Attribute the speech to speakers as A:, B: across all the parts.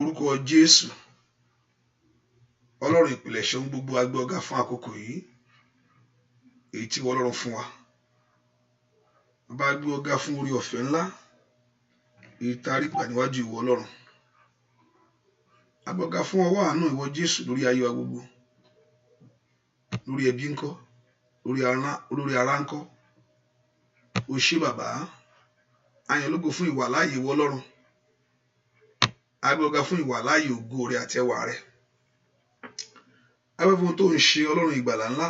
A: lórúkọ Jésù. Ọlọ́run ìpìlẹ̀ṣẹ̀ ohun gbogbo a gbé ọ̀gá fún àkókò yìí èyí tí wọ́n Ọlọ́run fún wa. Bá gbé ọ̀gá fún orí ọ̀fẹ́ ńlá èyí tá a rí gbà níwájú ìwọ Ọlọ́run. A gbé ọ̀gá fún ọwọ́ àánú ìwọ Jésù lórí ayé wa gbogbo, lórí ẹbí ńkọ́, lórí ará ńkọ́. O ṣé bàbá, a yìn lógo fún ìwàláàyè ìwọ Ọlọ́run. A gbé ọ̀gá fún ìwàláàyè ògo rẹ àti ẹwà rẹ. A gbé fún ohun tó ń ṣe Ọlọ́run ìgbàlà ńlá.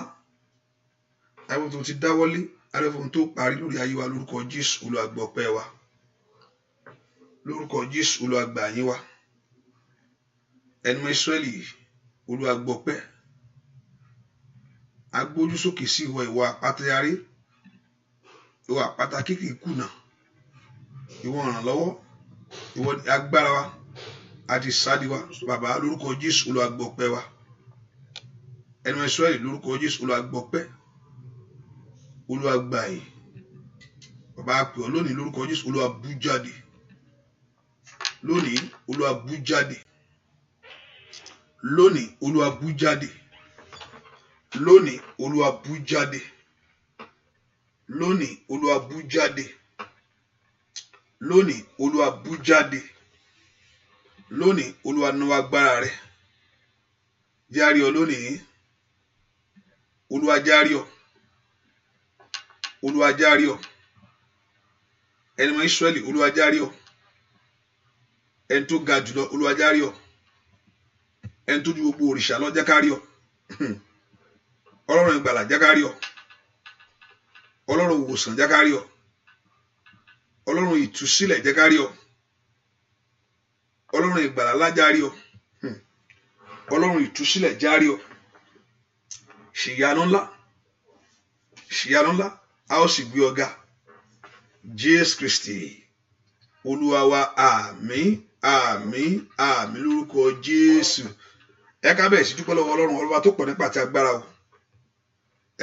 A: A gbé fún ohun tó ti dáwọ́lé. A gbé fún ohun tó parí lórí ayé wa lórúkọ Jésù. Olúwa gbọ́ ọpẹ́ wa. Lórúkọ Jésù Olúwa gbà yín wa. Ẹnu Ísírẹ́lì Olúwa gbọ́ ọpẹ́. A gbójú sókè sí ìwọ àpáta ayé, ìwọ àpáta kékeré kùnà, ìwọ ìrànlọ́wọ́, ìwọ agbára wa àti ìsádi wa. Bàbá lórúkọ Jésù Olúwa gbọ́ ọpẹ́ wa. Ẹnu Ísírẹ́lì lórúkọ Jésù Olúwa gbọ́ ọpẹ́. Olúwa gbà yín. Bàbá a pè ọ́ lónìí lórúkọ Jésù. Olúwa bú jáde. Lónìí Olúwa bú jáde. Lónìí Olúwa bú jáde. Lónìí Olúwa bú jáde. Lónìí Olúwa bú jáde. Lónìí Olúwa bú jáde. Lónìí Olúwa náwó agbára rẹ̀. Járe ọ lónìí. Olúwa járe ọ. Olúwa járe ọ. Ẹni mọ Ísírẹ́lì Olúwa járe ọ. Ẹni tó ga jùlọ Olúwa járe ọ. Ẹni tó ju gbogbo òrìṣà lọ jẹ́ ká rí ọ. Ọlọ́run ìgbàlà jẹ́ ká rí ọ. Ọlọ́run ìwòsàn jẹ́ ká rí ọ. Ọlọ́run ìtúsílẹ̀ jẹ́ ká rí ọ. Ọlọ́run ìgbàlà ńlá jẹ́ ká rí ọ. Ọlọ́run ìtúsílẹ̀ jẹ́ ká rí ọ. Ṣìyanu ńlá, ṣìyanu ńlá, a ó sì gbé ọ̀gá. Jésù Kristi Olúwa wa, àmín, àmín, àmín lórúkọ Jésù. Ẹ ká bẹ̀rẹ̀ sí dúpẹ́ lọ́wọ́ Ọlọ́run ọba tó pọ̀ nípa ti agbára o.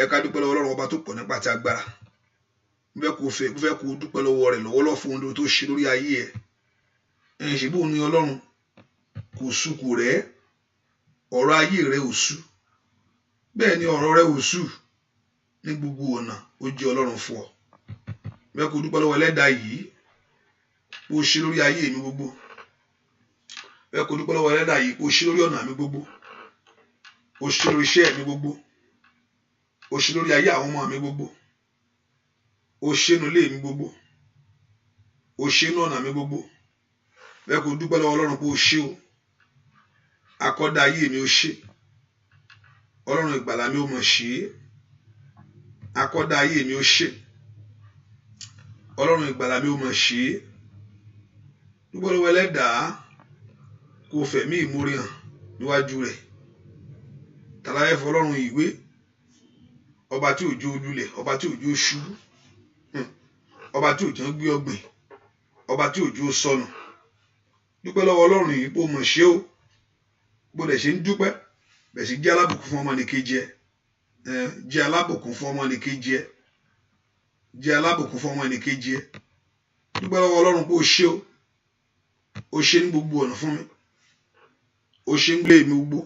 A: Ẹ ká dúpẹ́ lọ́wọ́ Ọlọ́run ọba tó pọ̀ nípa ti agbára. Mo fẹ́ kó dúpẹ́ lọ́wọ́ rẹ̀ lọ́wọ́lọ́wọ́ fún ohun tó ṣe lórí ayé ẹ̀. Ẹ̀yin ṣe bóun ní Ọlọ́run kò sú kò rẹ̀, ọ̀rọ̀ ayé rẹ̀ ò sú. Bẹ́ẹ̀ ni ọ̀rọ̀ rẹ̀ ò sú. Ní gbogbo ọ̀nà ó jẹ́ Ọlọ́run fún ọ. Mo fẹ́ kó dúpẹ́ lọ́wọ́ Ẹlẹ́dàá yìí bó ṣe lórí ayé mi gbogbo. Mo fẹ́ kó dúpẹ́ lọ́wọ́ Ẹlẹ́dàá yìí bó ṣe lórí ọ̀nà mi gbogbo. Ó ṣe lórí iṣẹ́ mi gbogbo. Ó ṣe lórí ayé àwọn ọmọ mi gbogbo. Ó ṣe nínú ilé mi gbogbo. Ó ṣe nínú ọ̀nà mi gbogbo. Bẹ́ẹ̀ kó dúpẹ́ lọ́wọ́ Ọlọ́run pé ó ṣe o. Akọ́dá ayé mi ó ṣe. Ọlọ́run ìgbàlà mi ó mọ̀ ṣe. Akọ́dá ayé mi ó ṣe. Ọlọ́run ìgbàlà mi ó mọ̀ ṣe. Dúpẹ́ lọ́wọ́ Ẹlẹ́dàá kó fẹ̀mí ìmoore hàn níwájú rẹ̀. Tàlàyé fún Ọlọ́run ìwé. Ọba tí òjò olúlẹ̀, ọba tí òjò ṣubú, ọba tí òjò gbé ọgbìn, ọba tí òjò sọnù. Dúpẹ́ lọ́wọ́ Ọlọ́run yìí pé o mọ̀ ṣe o. Gbọ́dọ̀ ṣe ń dúpẹ́ bẹ̀ sí jẹ́ alábùkún fún ọmọnìkejì ẹ. Jẹ́ alábùkún fún ọmọnìkejì ẹ. Jẹ́ alábùkún fún ọmọnìkejì ẹ. Dúpẹ́ lọ́wọ́ Ọlọ́run pé o ṣe o. O ṣe ní gbogbo ọ̀nà fún mi. O ṣe ń gbé mi gbogbo.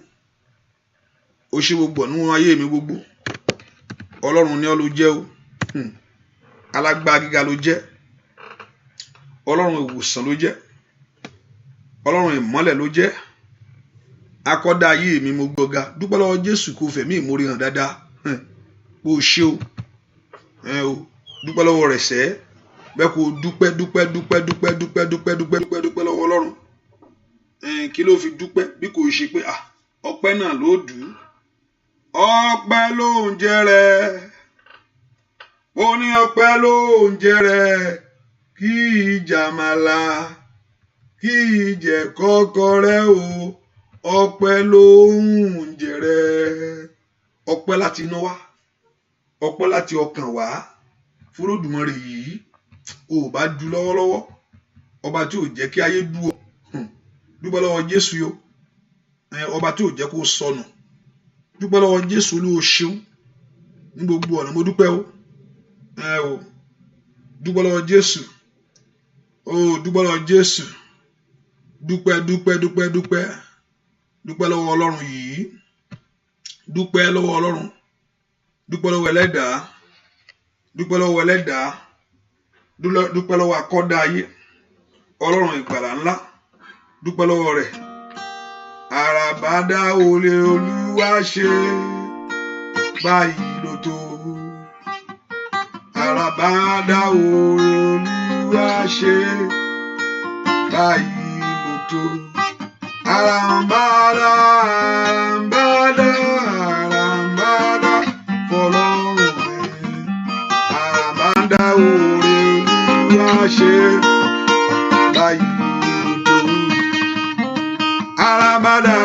A: O ṣe gbogbo ọ̀nà nínú ayé mi gbogbo. Ọlọ́run ni ọ́ ló jẹ́ o. Alágbára gíga ló jẹ́. Ọlọ́run ìwòsàn ló jẹ́. Ọlọ́run ìmọ́lẹ̀ ló jẹ́. Akọ́dá ayé mi mo gbọ́ga. Dúpẹ́ lọ́wọ́ Jésù kó fẹ̀mí ìmoore hàn dáadáa. Bó ṣe o. Dúpẹ́ lọ́wọ́ rẹ̀ sẹ́. Bẹ́ẹ̀ kó dúpẹ́ lọ́wọ́ Ọlọ́run. Kí ló fi dúpẹ́ bí kò ṣe pé ọpẹ́ náà ló dùn. Ọpẹ́ ló ń jẹrẹ. Mo ní ọpẹ́ ló ń jẹrẹ. Kí ìjàmàlà, kí ìjẹ kọ́kọ́rẹ́ o. Ọpẹ́ ló ń jẹrẹ. Ọpẹ́ láti inú wá. Ọpẹ́ láti ọkàn wá. Fún Olódùmarè yìí o bá dù lọ́wọ́lọ́wọ́. Ọba tí ò jẹ́ kí ayé dù ọ́. Dúpẹ́ lọ́wọ́ Jésù yo. Ọba tí ò jẹ́ kó sọnù. Dúpẹ́ lọ́wọ́ Jésù Olúwa ṣeun. Ní gbogbo ọ̀nà mo dúpẹ́ o. Dúpẹ́ lọ́wọ́ Jésù. Dúpẹ́ lọ́wọ́ Jésù. dúpẹ́ lọ́wọ́ Ọlọ́run yìí, dúpẹ́ lọ́wọ́ Ọlọ́run, dúpẹ́ lọ́wọ́ Ẹlẹ́dàá, dúpẹ́ lọ́wọ́ akọ́dá ayé, Ọlọ́run ìgbàlà ńlá, dúpẹ́ lọ́wọ́ rẹ̀. Àràbàdà olè Olúwa ṣe báyìí ló tó. Àràbàdà olè Olúwa ṣe báyìí ló tó. Àràbàdà fọlọ́run mi. Àràbàdà olè Olúwa ṣe báyìí ló tó. Àràbàdà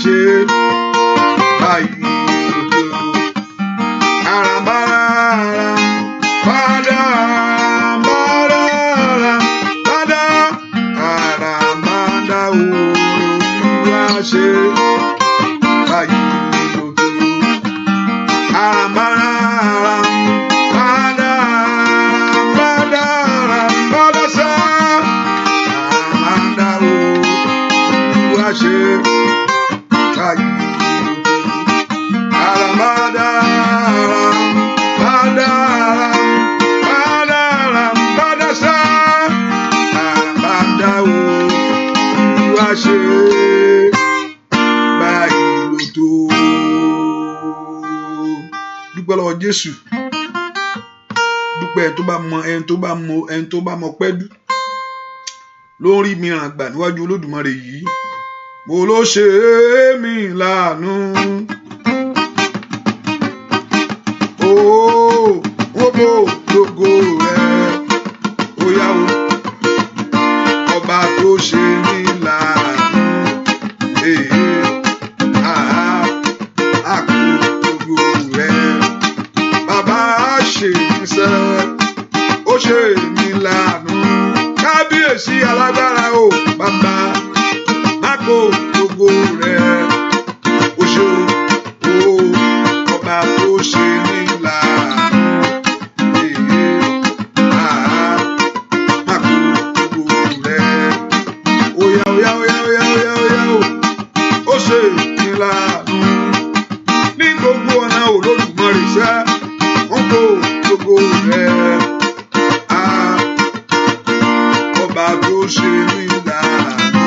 A: ṣe báyìí lójú. Àràbàdà Olúwa ṣe báyìí lójú. Dúpẹ́ lọ́wọ́ Jésù, dúpẹ́ ẹni tó bá mọ pẹ́ dù lórí mìíràn gbà níwájú Olódùmarè yìí. Mo ló ṣe mí láàánú, ó bò lógo rẹ̀, ó yá o, ọba tó ṣe mí láàánú, àkó lógo rẹ̀, bàbá ṣe mí sẹ́, ó ṣe mí láàánú, kábíyèsí alágbára o, bàbá mákò lógo rẹ̀, ó ṣe o, ọba tó ṣe mí láàánú, mákò lógo rẹ̀, ó yá o, ó ṣe mí láàánú, ní gbogbo ọ̀nà Olódùmarè ṣẹ́, ó kò lógo rẹ̀, ọba tó ṣe mí láàánú.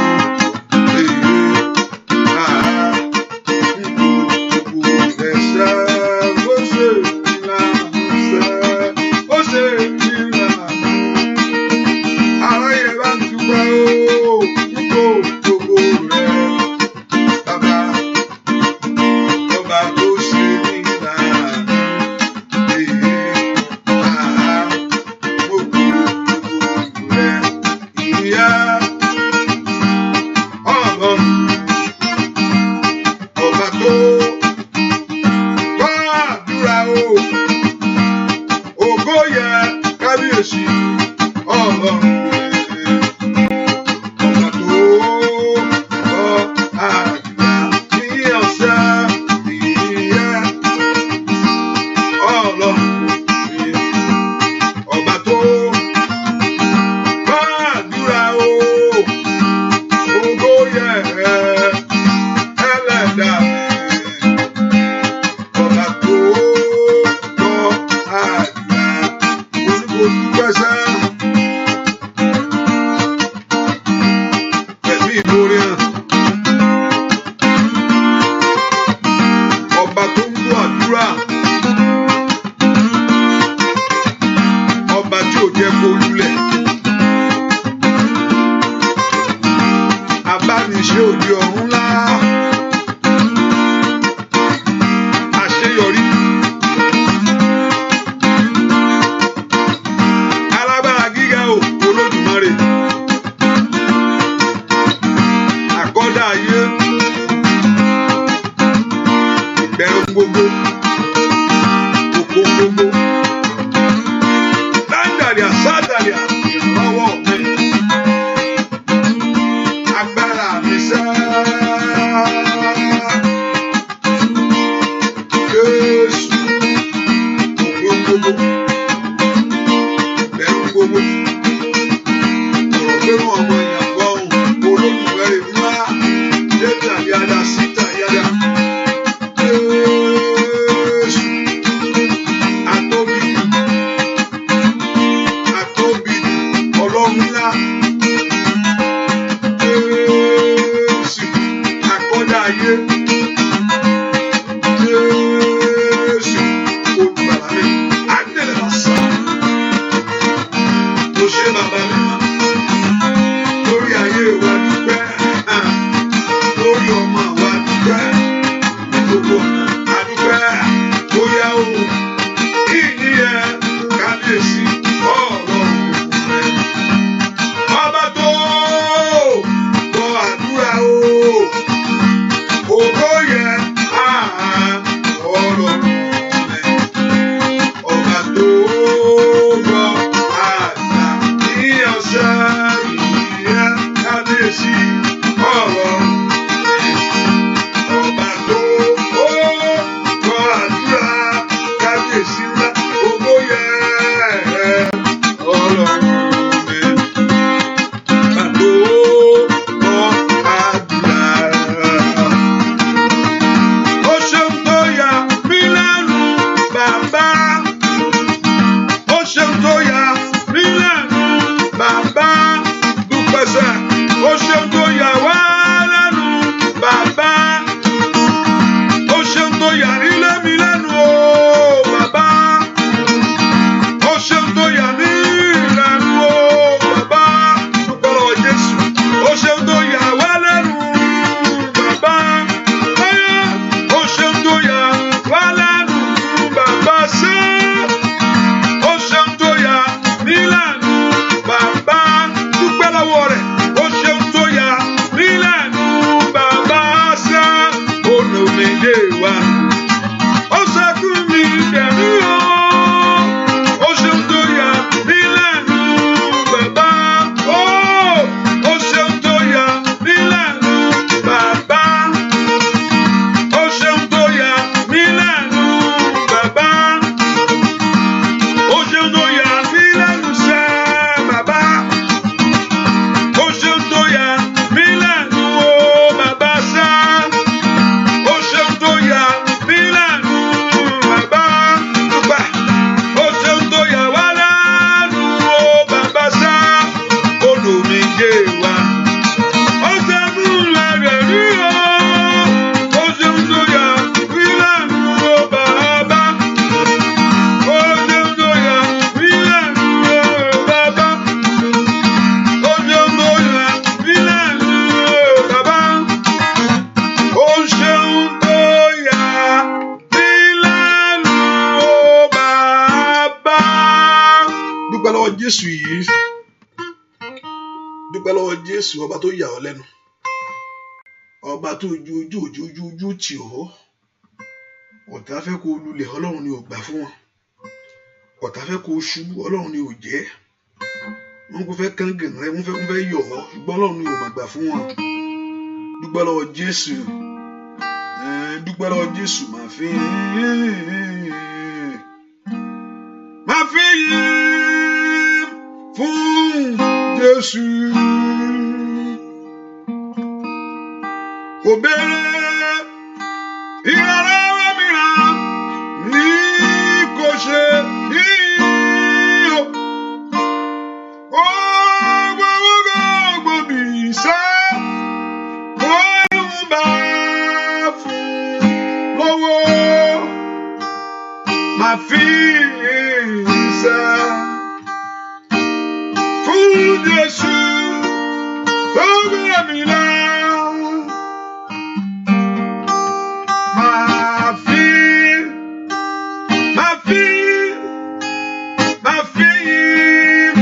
A: gbogbo bẹ̀rù gbogbo ọ̀rọ̀ gbẹ̀rù ọmọ èèyàn gbọ́hùn olólùfẹ́ rẹ̀ ńlá lẹ́tà yàrá síta yàrá Jésù àtóbi ọlọ́run ńlá Jésù àkọ́dá ayé. Bàbá mímọ́ lórí ayé wa dúpẹ́ lórí ọmọ wa dúpẹ́ gbogbo ọ̀nà adúpẹ́ bóyá o ìní ẹ kábíyèsí ọlọ́run rẹ ọba tó gbọ́ àdúrà o ògo yẹ ọlọ́run rẹ ọba tó gbọ́ kábíyèsí ọ̀rọ̀ ọba tó gbọ́ àdúrà kábíyèsí ńlá ògo yẹ ọlọ́run mi ọba tó gbọ́ àdúrà. Ó ṣeun tó yà mí lẹ́nu bàbá ó ṣeun tó yà mí lẹ́nu bàbá dúpẹ́sẹ̀. Ó ṣeun tó yà wá lẹ́nu bàbá ó ṣeun tó yà nílé mi lẹ́nu o bàbá ó ṣeun tó yà mí lẹ́nu o bàbá dúpẹ́ lọ́wọ́ Jésù ó ṣeun tó yà wá lẹ́nu bàbá ó ṣeun tó yà wá lẹ́nu bàbá ṣe ó ṣeun tó yà mí lẹ́nu bàbá dúpẹ́ lọ́wọ́ rẹ̀. Jésù yìí dúpẹ́ lọ́wọ́ Jésù ọba tó yà ọ́ lẹ́nu ọba tó ojú tì ọ́ ọ̀tá fẹ́ kó lulẹ̀ ọlọ́run ni ò gbà fún wọn ọ̀tá fẹ́ kó ṣubú ọlọ́run ni ò jẹ́ wọn kò fẹ́ kángan rẹ wọn fẹ́ yọ̀ ọ́ ṣùgbọ́n ọlọ́run ni ò mà gbà fún wọn dúpẹ́ lọ́wọ́ Jésù máa fi yìn fún Jésù kò béèrè ìrànlọ́wọ́ mìíràn ní kò ṣe yíyọ ó gbogbo mi sẹ́ ó ń bá fún lọ́wọ́ máa fi sẹ́. Jésù tó gbé mi lọ máa fi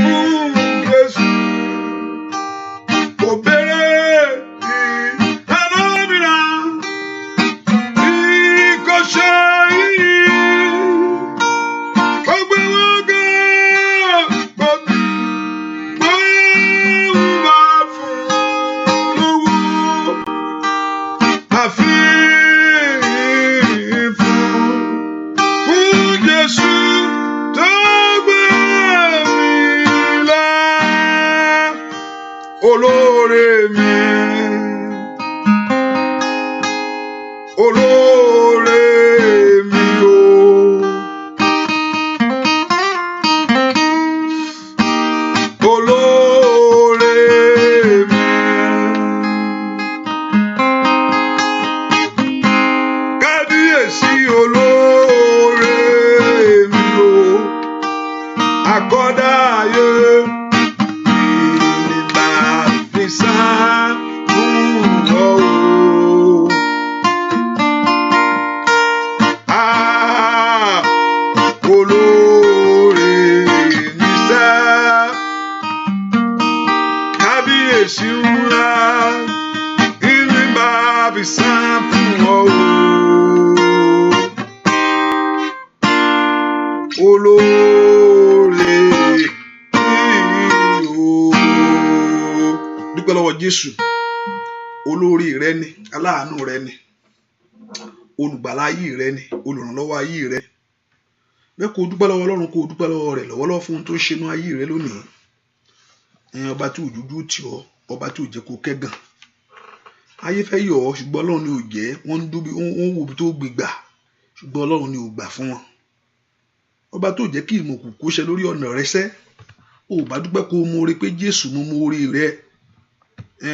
A: fún Jésù kò béèrè ìrànlọ́wọ́ mìíràn bí kò ṣe yìí. olóore mi, olóore mi o. Olóore mi, kábíyèsí olóore mi o, àkọ́dá ayé ìlà fìsà fún ọ o. Olóore mi sá, kábíyèsí ńlá ìlà fìsà fún ọ o. Olóore dúpẹ́ lọ́wọ́ Jésù. Olórí rẹ ni, aláàánú rẹ ni, olùgbàlà ayé rẹ ni, olùrànlọ́wọ́ ayé rẹ. Bẹ́ẹ̀ kó dúpẹ́ lọ́wọ́ Ọlọ́run, kó dúpẹ́ lọ́wọ́ rẹ̀ lọ́wọ́lọ́wọ́ fún ohun tó ń ṣe inú ayé rẹ lónìí. Ọba tí ò dúdú tì ọ́, ọba tí ò jẹ́ kó kẹ́gàn. Ayé fẹ́ yọ̀ ọ́ ṣùgbọ́n Ọlọ́run ni ò jẹ́, wọ́n wò bí tó gbégbà ṣùgbọ́n Ọlọ́run ni ò gbà fún wọn. Ọba tó jẹ́ kí ìmọ̀ òkùnkùn kó ṣẹ lórí ọ̀nà rẹ sẹ́, ò bá dúpẹ́ kó mọ orí pé Jésù mo mọ orí rẹ,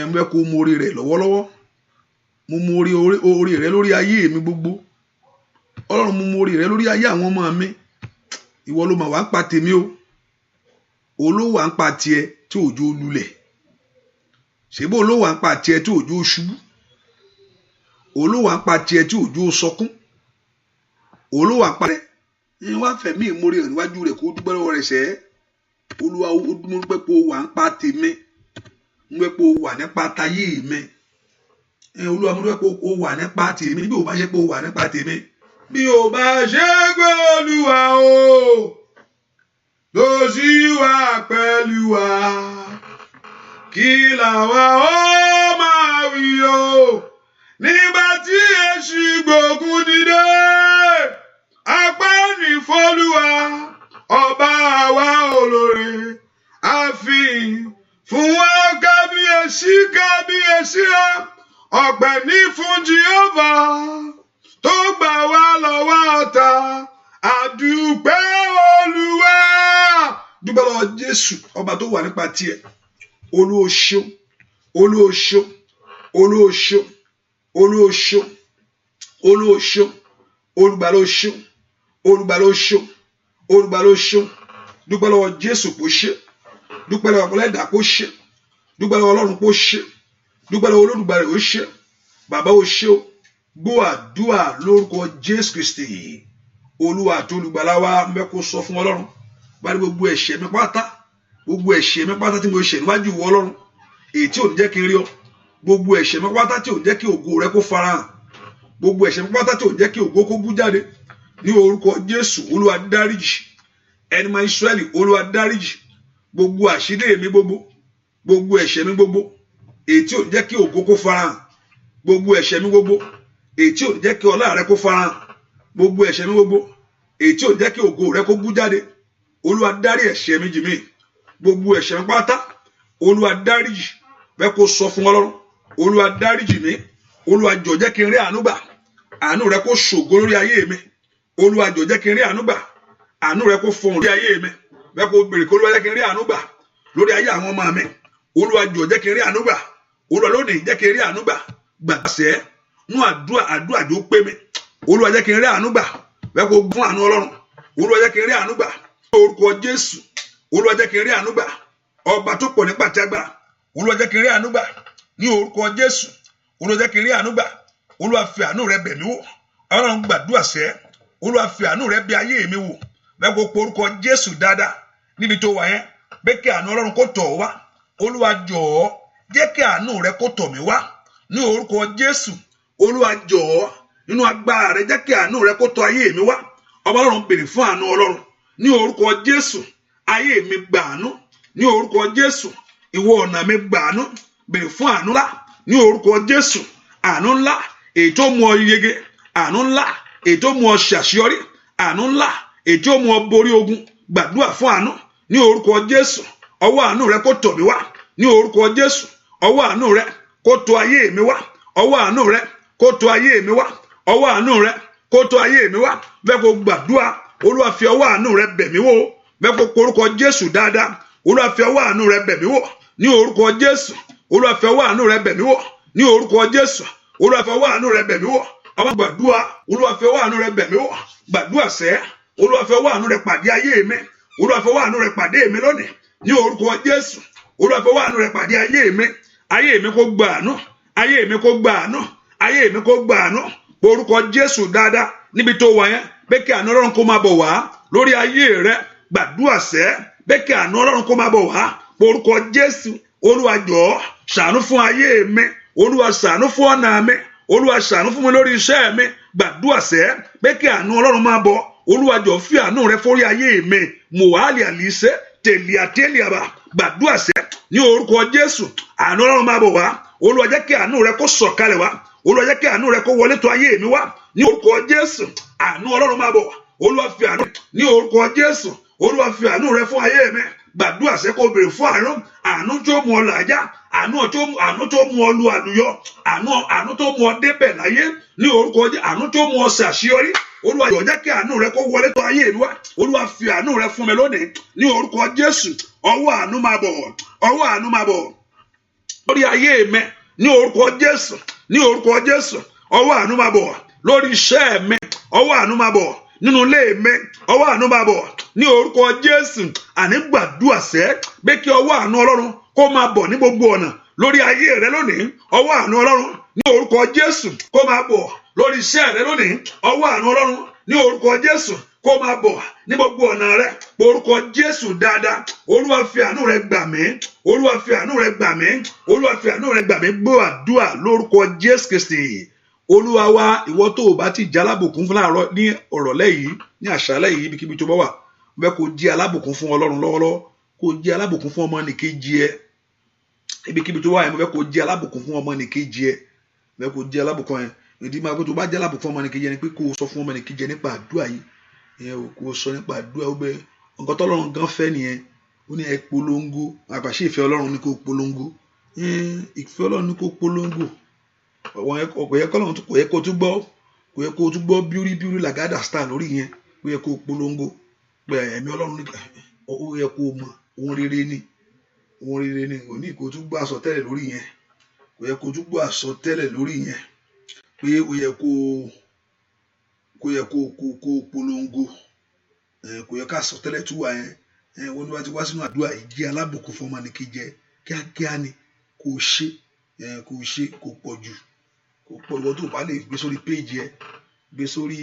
A: mo fẹ́ kó mọ orí rẹ lọ́wọ́lọ́wọ́, mo mọ orí rẹ lórí ayé mi gbogbo. Ọlọ́run mo mọ orí rẹ lórí ayé àwọn ọmọ mi. Ìwọ ló mà wá ń pa tèmi o, olówó à ń pa tiẹ̀ tí òjò lulẹ̀, ṣèbó olówó à ń pa tiẹ̀ tí òjò ṣubú, olówó à ń pa tiẹ̀ tí òjò sọkún, olówó à ń pa tiẹ̀ wá fẹ̀mí ìmoore hàn níwájú rẹ̀ kó dúpẹ́ lọ́wọ́ rẹ̀ sẹ́. Olúwa ó dúpẹ́ pé ó wà ń pa tèmi, mo dúpẹ́ pé ó wà nípa tayé mi. Olúwa mo dúpẹ́ pé ó wà nípa tèmi. Bí ó bá ṣe pé ó wà nípa tèmi, bí ó bá ṣe pé Olúwa o ló sì wà pẹ̀lú wa, kí làwa ó máa wí o nígbà tí èṣù gbógun dìde. Ọpẹ́ ni f'Olúwa ọba wa olóore, àfihàn fún wa kábíyèsí kábíyèsí rẹ. Ọpẹ́ ni fún Jèhófà tó gbà wá lọ́wọ́ ọ̀tá. Àdúpẹ́ Olúwa. Dúpẹ́ lọ́wọ́ Jésù ọba tó wà nípa tiẹ̀. Olúwa ṣeun, Olúwa ṣeun, Olúwa ṣeun, Olúwa ṣeun, Olúwa ṣeun, olùgbàlà ṣeun, olùgbàlà ṣeun, olùgbàlà ṣeun. Dúpẹ́ lọ́wọ́ Jésù kó ṣe, dúpẹ́ lọ́wọ́ ọ̀pọ̀lẹ́dà kó ṣe, dúpẹ́ lọ́wọ́ Ọlọ́run kó ṣe, dúpẹ́ lọ́wọ́ Olódùmarè ó ṣe. Bàbá ó ṣe o, gbọ́ àdúrà lórúkọ Jésù Kristi Olúwa àti olùgbàlà wa. Mẹ́kò sọ fún Ọlọ́run bá ní gbogbo ẹ̀ṣẹ̀ mi pátá, gbogbo ẹ̀ṣẹ̀ mi pátá tí mo ṣẹ̀ níwájú ìwọ Ọlọ́run, èyí tí ò ní jẹ́ kí n rí ọ, gbogbo ẹ̀ṣẹ̀ mi pátá tí ò jẹ́ kí ògo rẹ kó farahàn, gbogbo ẹ̀ṣẹ̀ mi pátá tí ò jẹ́ kí ògo kó bú jáde, ní orúkọ Jésù Olúwa dáríjì. Ẹni máa Ísírẹ́lì Olúwa dáríjì. Gbogbo àṣírí mi gbogbo, gbogbo ẹ̀ṣẹ̀ mi gbogbo èyí tí ò ní jẹ́ kí ògo kó farahàn, gbogbo ẹ̀ṣẹ̀ mi gbogbo èyí tí ò ní jẹ́ kí ọlá rẹ kó farahàn, gbogbo ẹ̀ṣẹ̀ mi gbogbo èyí tí ò ní jẹ́ kí ògo rẹ kó bú jáde. Olúwa dárí ẹ̀ṣẹ̀ mi jì mí, gbogbo ẹ̀ṣẹ̀ mi pátá Olúwa dáríjì. Bẹ́ẹ̀ kó sọ fún Ọlọ́run, Olúwa dáríjì mí. Olúwa jọ̀ọ́ jẹ́ kí n rí àánú gbà, àánú rẹ kó ṣògo lórí ayé mi. Olúwa jọ̀ọ́ jẹ́ kí n rí àánú gbà, àánú rẹ kó fọhùn lórí ayé mi. Bẹ́ẹ̀ kó béèrè kó Olúwa jẹ́ kí n rí àánú gbà lórí ayé àwọn ọmọ mi. Olúwa jọ̀ọ́ jẹ́ kí n rí àánú gbà. Olúwa lónìí jẹ́ kí n rí àánú gbà. Gbàgbàsẹ́ nú àdúrà jó pé mi. Olúwa jẹ́ kí n rí àánú gbà. Bẹ́ẹ̀ kó gún àánú Ọlọ́run. Olúwa jẹ́ kí n rí àánú gbà. Orúkọ Jésù. Olúwa jẹ́ kí n rí àánú gbà. Ọba tó pọ̀ nípa ti agbára. Olúwa jẹ́ kí n rí àánú gbà. Ní orúkọ Jésù. Olúwa jẹ́ kí n rí àánú gbà. Olúwa fi àánú rẹ bẹ̀ mí wò. Ọlọ́run gbàdúrà sẹ́. Olúwa fi àánú rẹ bẹ̀ ayé mi wò. Bẹ́ẹ̀ kó pe orúkọ Jésù dáadáa níbi tó wà yẹn. Bẹ́ẹ̀ kí àánú Ọlọ́run kó tọ̀ wá. Olúwa jọ̀ọ́ jẹ́ kí àánú rẹ kó tọ̀ mí wá. Ní orúkọ Jésù. Olúwa jọ̀ọ́ nínú agbára rẹ jẹ́ kí àánú rẹ kó tọ̀ ayé mi wá. Ọba Ọlọ́run béèrè fún àánú Ọlọ́run. Ní orúkọ Jésù. Ayé mi gbà àánú. Ní orúkọ Jésù. Ìwọ ọ̀nà mi gbà àánú. Béèrè fún àánú ńlá. Ní orúkọ Jésù. Àánú ńlá èyí tó mú ọ yege. Àánú ńlá èyí tó mú ọ ṣàṣeyọrí. Àánú ńlá èyí tó mú ọ borí ogun. Gbàdúrà fún àánú. Ní orúkọ Jésù. Ọwọ́ àánú rẹ kó tọ̀ mí wá. ní orúkọ Jésù. Ọwọ́ àánú rẹ kó tọ̀ ayé mi wá. Ọwọ́ àánú rẹ kó tọ̀ ayé mi wá. Ọwọ́ àánú rẹ kó tọ̀ ayé mi wá. Bẹ́ẹ̀ kó gbàdúrà, Olúwa fi ọwọ́ àánú rẹ bẹ̀ mí wò. Bẹ́ẹ̀ kó porúkọ Jésù dáadáa. Olúwa fi ọwọ́ àánú rẹ bẹ̀ mí wò ní orúkọ Jésù. Olúwa fi ọwọ́ àánú rẹ bẹ̀ mí wò ní orúkọ Jésù. Olúwa fi ọwọ́ àánú rẹ bẹ̀ mí wò. Àwọn gbàdúrà, Olúwa fi ọwọ́ àánú rẹ bẹ̀ mí wò. Gbàdúrà sẹ́, Olúwa fi ọwọ́ àánú rẹ pàdé ayé mi. Olúwa fi ọwọ́ àánú rẹ pàdé mi lónìí ní orúkọ Jésù. Olúwa fi ọwọ́ àánú rẹ pàdé ayé mi. Ayé mi kó gba àánú. Ayé mi kó gba àánú. Ayé mi kó gba àánú. Orúkọ Jésù dáadáa níbi tó wà yẹn. Bẹ́ẹ̀ kí àánú Ọlọ́run kó máa bọ̀ wá lórí ayé rẹ. Gbàdúrà sẹ́, bẹ́ẹ̀ kí àánú Ọlọ́run kó máa bọ̀ wá. Orúkọ Jésù. Olúwa jọ̀ọ́ ṣàánú fún ayé mi. Olúwa ṣàánú fún ọ̀nà mi. Olúwa ṣàánú fún mi lórí iṣẹ́ mi. Gbàdúrà sẹ́, bẹ́ẹ̀ kí àánú Ọlọ́run máa bọ̀. Olúwa jọ̀ọ́ fi àánú rẹ fórí ayé mi. Mùwálì àlìṣe tèlíàtèlíàbà. Gbàdúrà sẹ́ ní orúkọ Jésù. Àánú Ọlọ́run máa bọ̀ wá. Olúwa jẹ́ kí àánú rẹ kó sọ̀kalẹ̀ wá. Olúwa jẹ́ kí àánú rẹ kó wọlé tọ̀ ayé mi wá ní orúkọ Jésù. Àánú Ọlọ́run máa bọ̀. Olúwa fi àánú ní orúkọ Jésù. Olúwa fi àánú rẹ fún ayé mi. Gbàdúrà sẹ́ kó béèrè fún àánú. Àánú tó mú ọ làjà. Àánú tó mú ọ lu àlùyọ. Àánú tó mú ọ débẹ̀ láyé ní orúkọ Jésù. Àánú tó mú ọ ṣàṣeyọrí. Olúwa jọ̀ọ́ jẹ́ kí àánú rẹ kó wọlé tọ̀ ayé mi wá. Olúwa fi àánú rẹ fún mi lónìí ní orúkọ Jésù. Ọwọ́ àánú máa bọ̀. Ọwọ́ àánú máa bọ̀ lórí ayé mi ní orúkọ Jésù. Ní orúkọ Jésù. Ọwọ́ àánú máa bọ̀ lórí iṣẹ́ mi. Ọwọ́ àánú máa bọ̀ nínú ilé mi. Ọwọ́ àánú máa bọ̀ ní orúkọ Jésù. Àní gbàdúrà sẹ́ pé kí ọwọ́ àánú Ọlọ́run kó máa bọ̀ ní gbogbo ọ̀nà lórí ayé rẹ lónìí. Ọwọ́ àánú Ọlọ́run ní orúkọ Jésù kó máa bọ̀ lórí iṣẹ́ rẹ lónìí. Ọwọ́ àánú Ọlọ́run ní orúkọ Jésù kó máa bọ̀ ní gbogbo ọ̀nà rẹ. Orúkọ Jésù dáadáa. Olúwa fi àánú rẹ gbà mí. Olúwa fi àánú rẹ gbà mí. Olúwa fi àánú rẹ gbà mí. Gbọ́ àdúrà lórúkọ Jésù Kristi. Olúwa wa, ìwọ tó o bá ti jẹ́ alábùkún fún láàárọ̀ ní ọ̀rọ̀lẹ́ yìí, ní àṣálẹ́ yìí, ibikíbi tó bá wà, bẹ́ẹ̀ kó jẹ́ alábùkún fún Ọlọ́run lọ́wọ́lọ́wọ́, kó jẹ́ alábùkún fún ọmọnìkejì ẹ. Ibikíbi tó wà yẹn, bẹ́ẹ̀ kó jẹ́ alábùkún fún ọmọnìkejì ẹ. Bẹ́ẹ̀ kó jẹ́ alábùkún yẹn. Ìdí máa pé tó bá jẹ́ alábùkún fún ọmọnìkejì ẹ ni pé kó o sọ fún ọmọnìkejì ẹ nípa àdúrà yìí. Kó o sọ nípa àdúrà ó bẹ́ẹ̀. Nǹkan tọ́lọ́run gan fẹ́ nìyẹn. Ó ní ẹ polongo. Àpàṣẹ ìfẹ́ Ọlọ́run ní kó polongo. Ìfẹ́ Ọlọ́run ní kó polongo. Kò yẹ kó tún gbọ́ bíúrí làgádà star lórí yẹn. Ó yẹ kó polongo pé ẹ̀mí Ọlọ́run ní ó yẹ kó mọ̀ ohun rere ni. Ohun rere ni. Kò ní kó tún gbọ́ àsọtẹ́lẹ̀ lórí yẹn. Kò yẹ kó tún gbọ́ àsọtẹ́lẹ̀ lórí yẹn. Pé ó yẹ kó polongo. Kò yẹ ká àsọtẹ́lẹ̀ tún wà yẹn. Wọ́n ní wá ti wá sínú àdúrà yìí jẹ́ alábùkún fún ọmọnìkejì ẹ. Kíákíá ni kò ṣe kò pọ̀ jù. Kò pọ̀ ìwọ tó bá lè gbé sórí péjì ẹ. Gbé sórí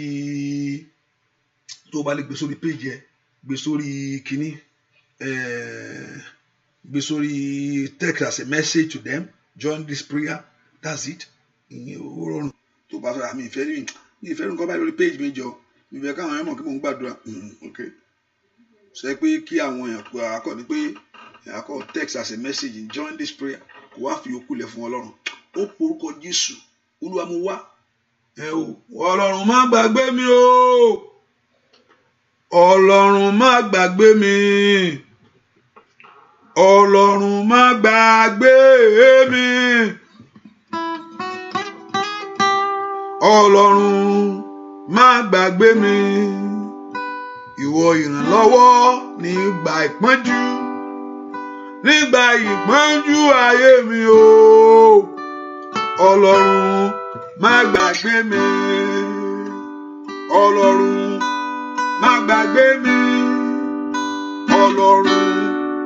A: péjì ẹ. Gbé sórí kíní. Gbé sórí text as a message to them. Join this prayer. That's it. Ìyẹn ó rọrùn. Tó bá fẹ́ àmì ìfẹ́ nǹkan báyìí lórí péjì mi jọ. Mi fẹ́ káwọn èèyàn mọ̀ kí mò ń gbàdúrà. Okay. Sọ pé kí àwọn èèyàn kó akọ ní pé akọ text as a message. Join this prayer. Kò wá fi okú lẹ̀ fún Ọlọ́run. Ó porúkọ Jésù. Olúwa mo wá. Ọlọ́run má gbàgbé mi o. Ọlọ́run má gbàgbé mi. Ọlọ́run má gbàgbé mi. Ọlọ́run má gbàgbé mi. Ìwọ ìrànlọ́wọ́ nígbà ìpọ́njú. Nígbà ìpọ́njú ayé mi o. Ọlọ́run má gbàgbé mi. Ọlọ́run má gbàgbé mi. Ọlọ́run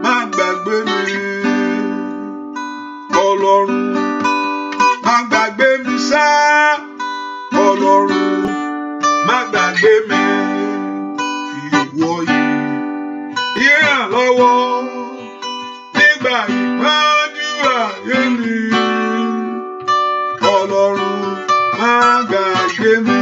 A: má gbàgbé mi. Ọlọ́run má gbàgbé mi sá. Ọlọ́run má gbàgbé mi. Ìwọ ìrànlọ́wọ́ nígbà ìpọ́njú ayé mi. Ọlọ́run má gbàgbé mi.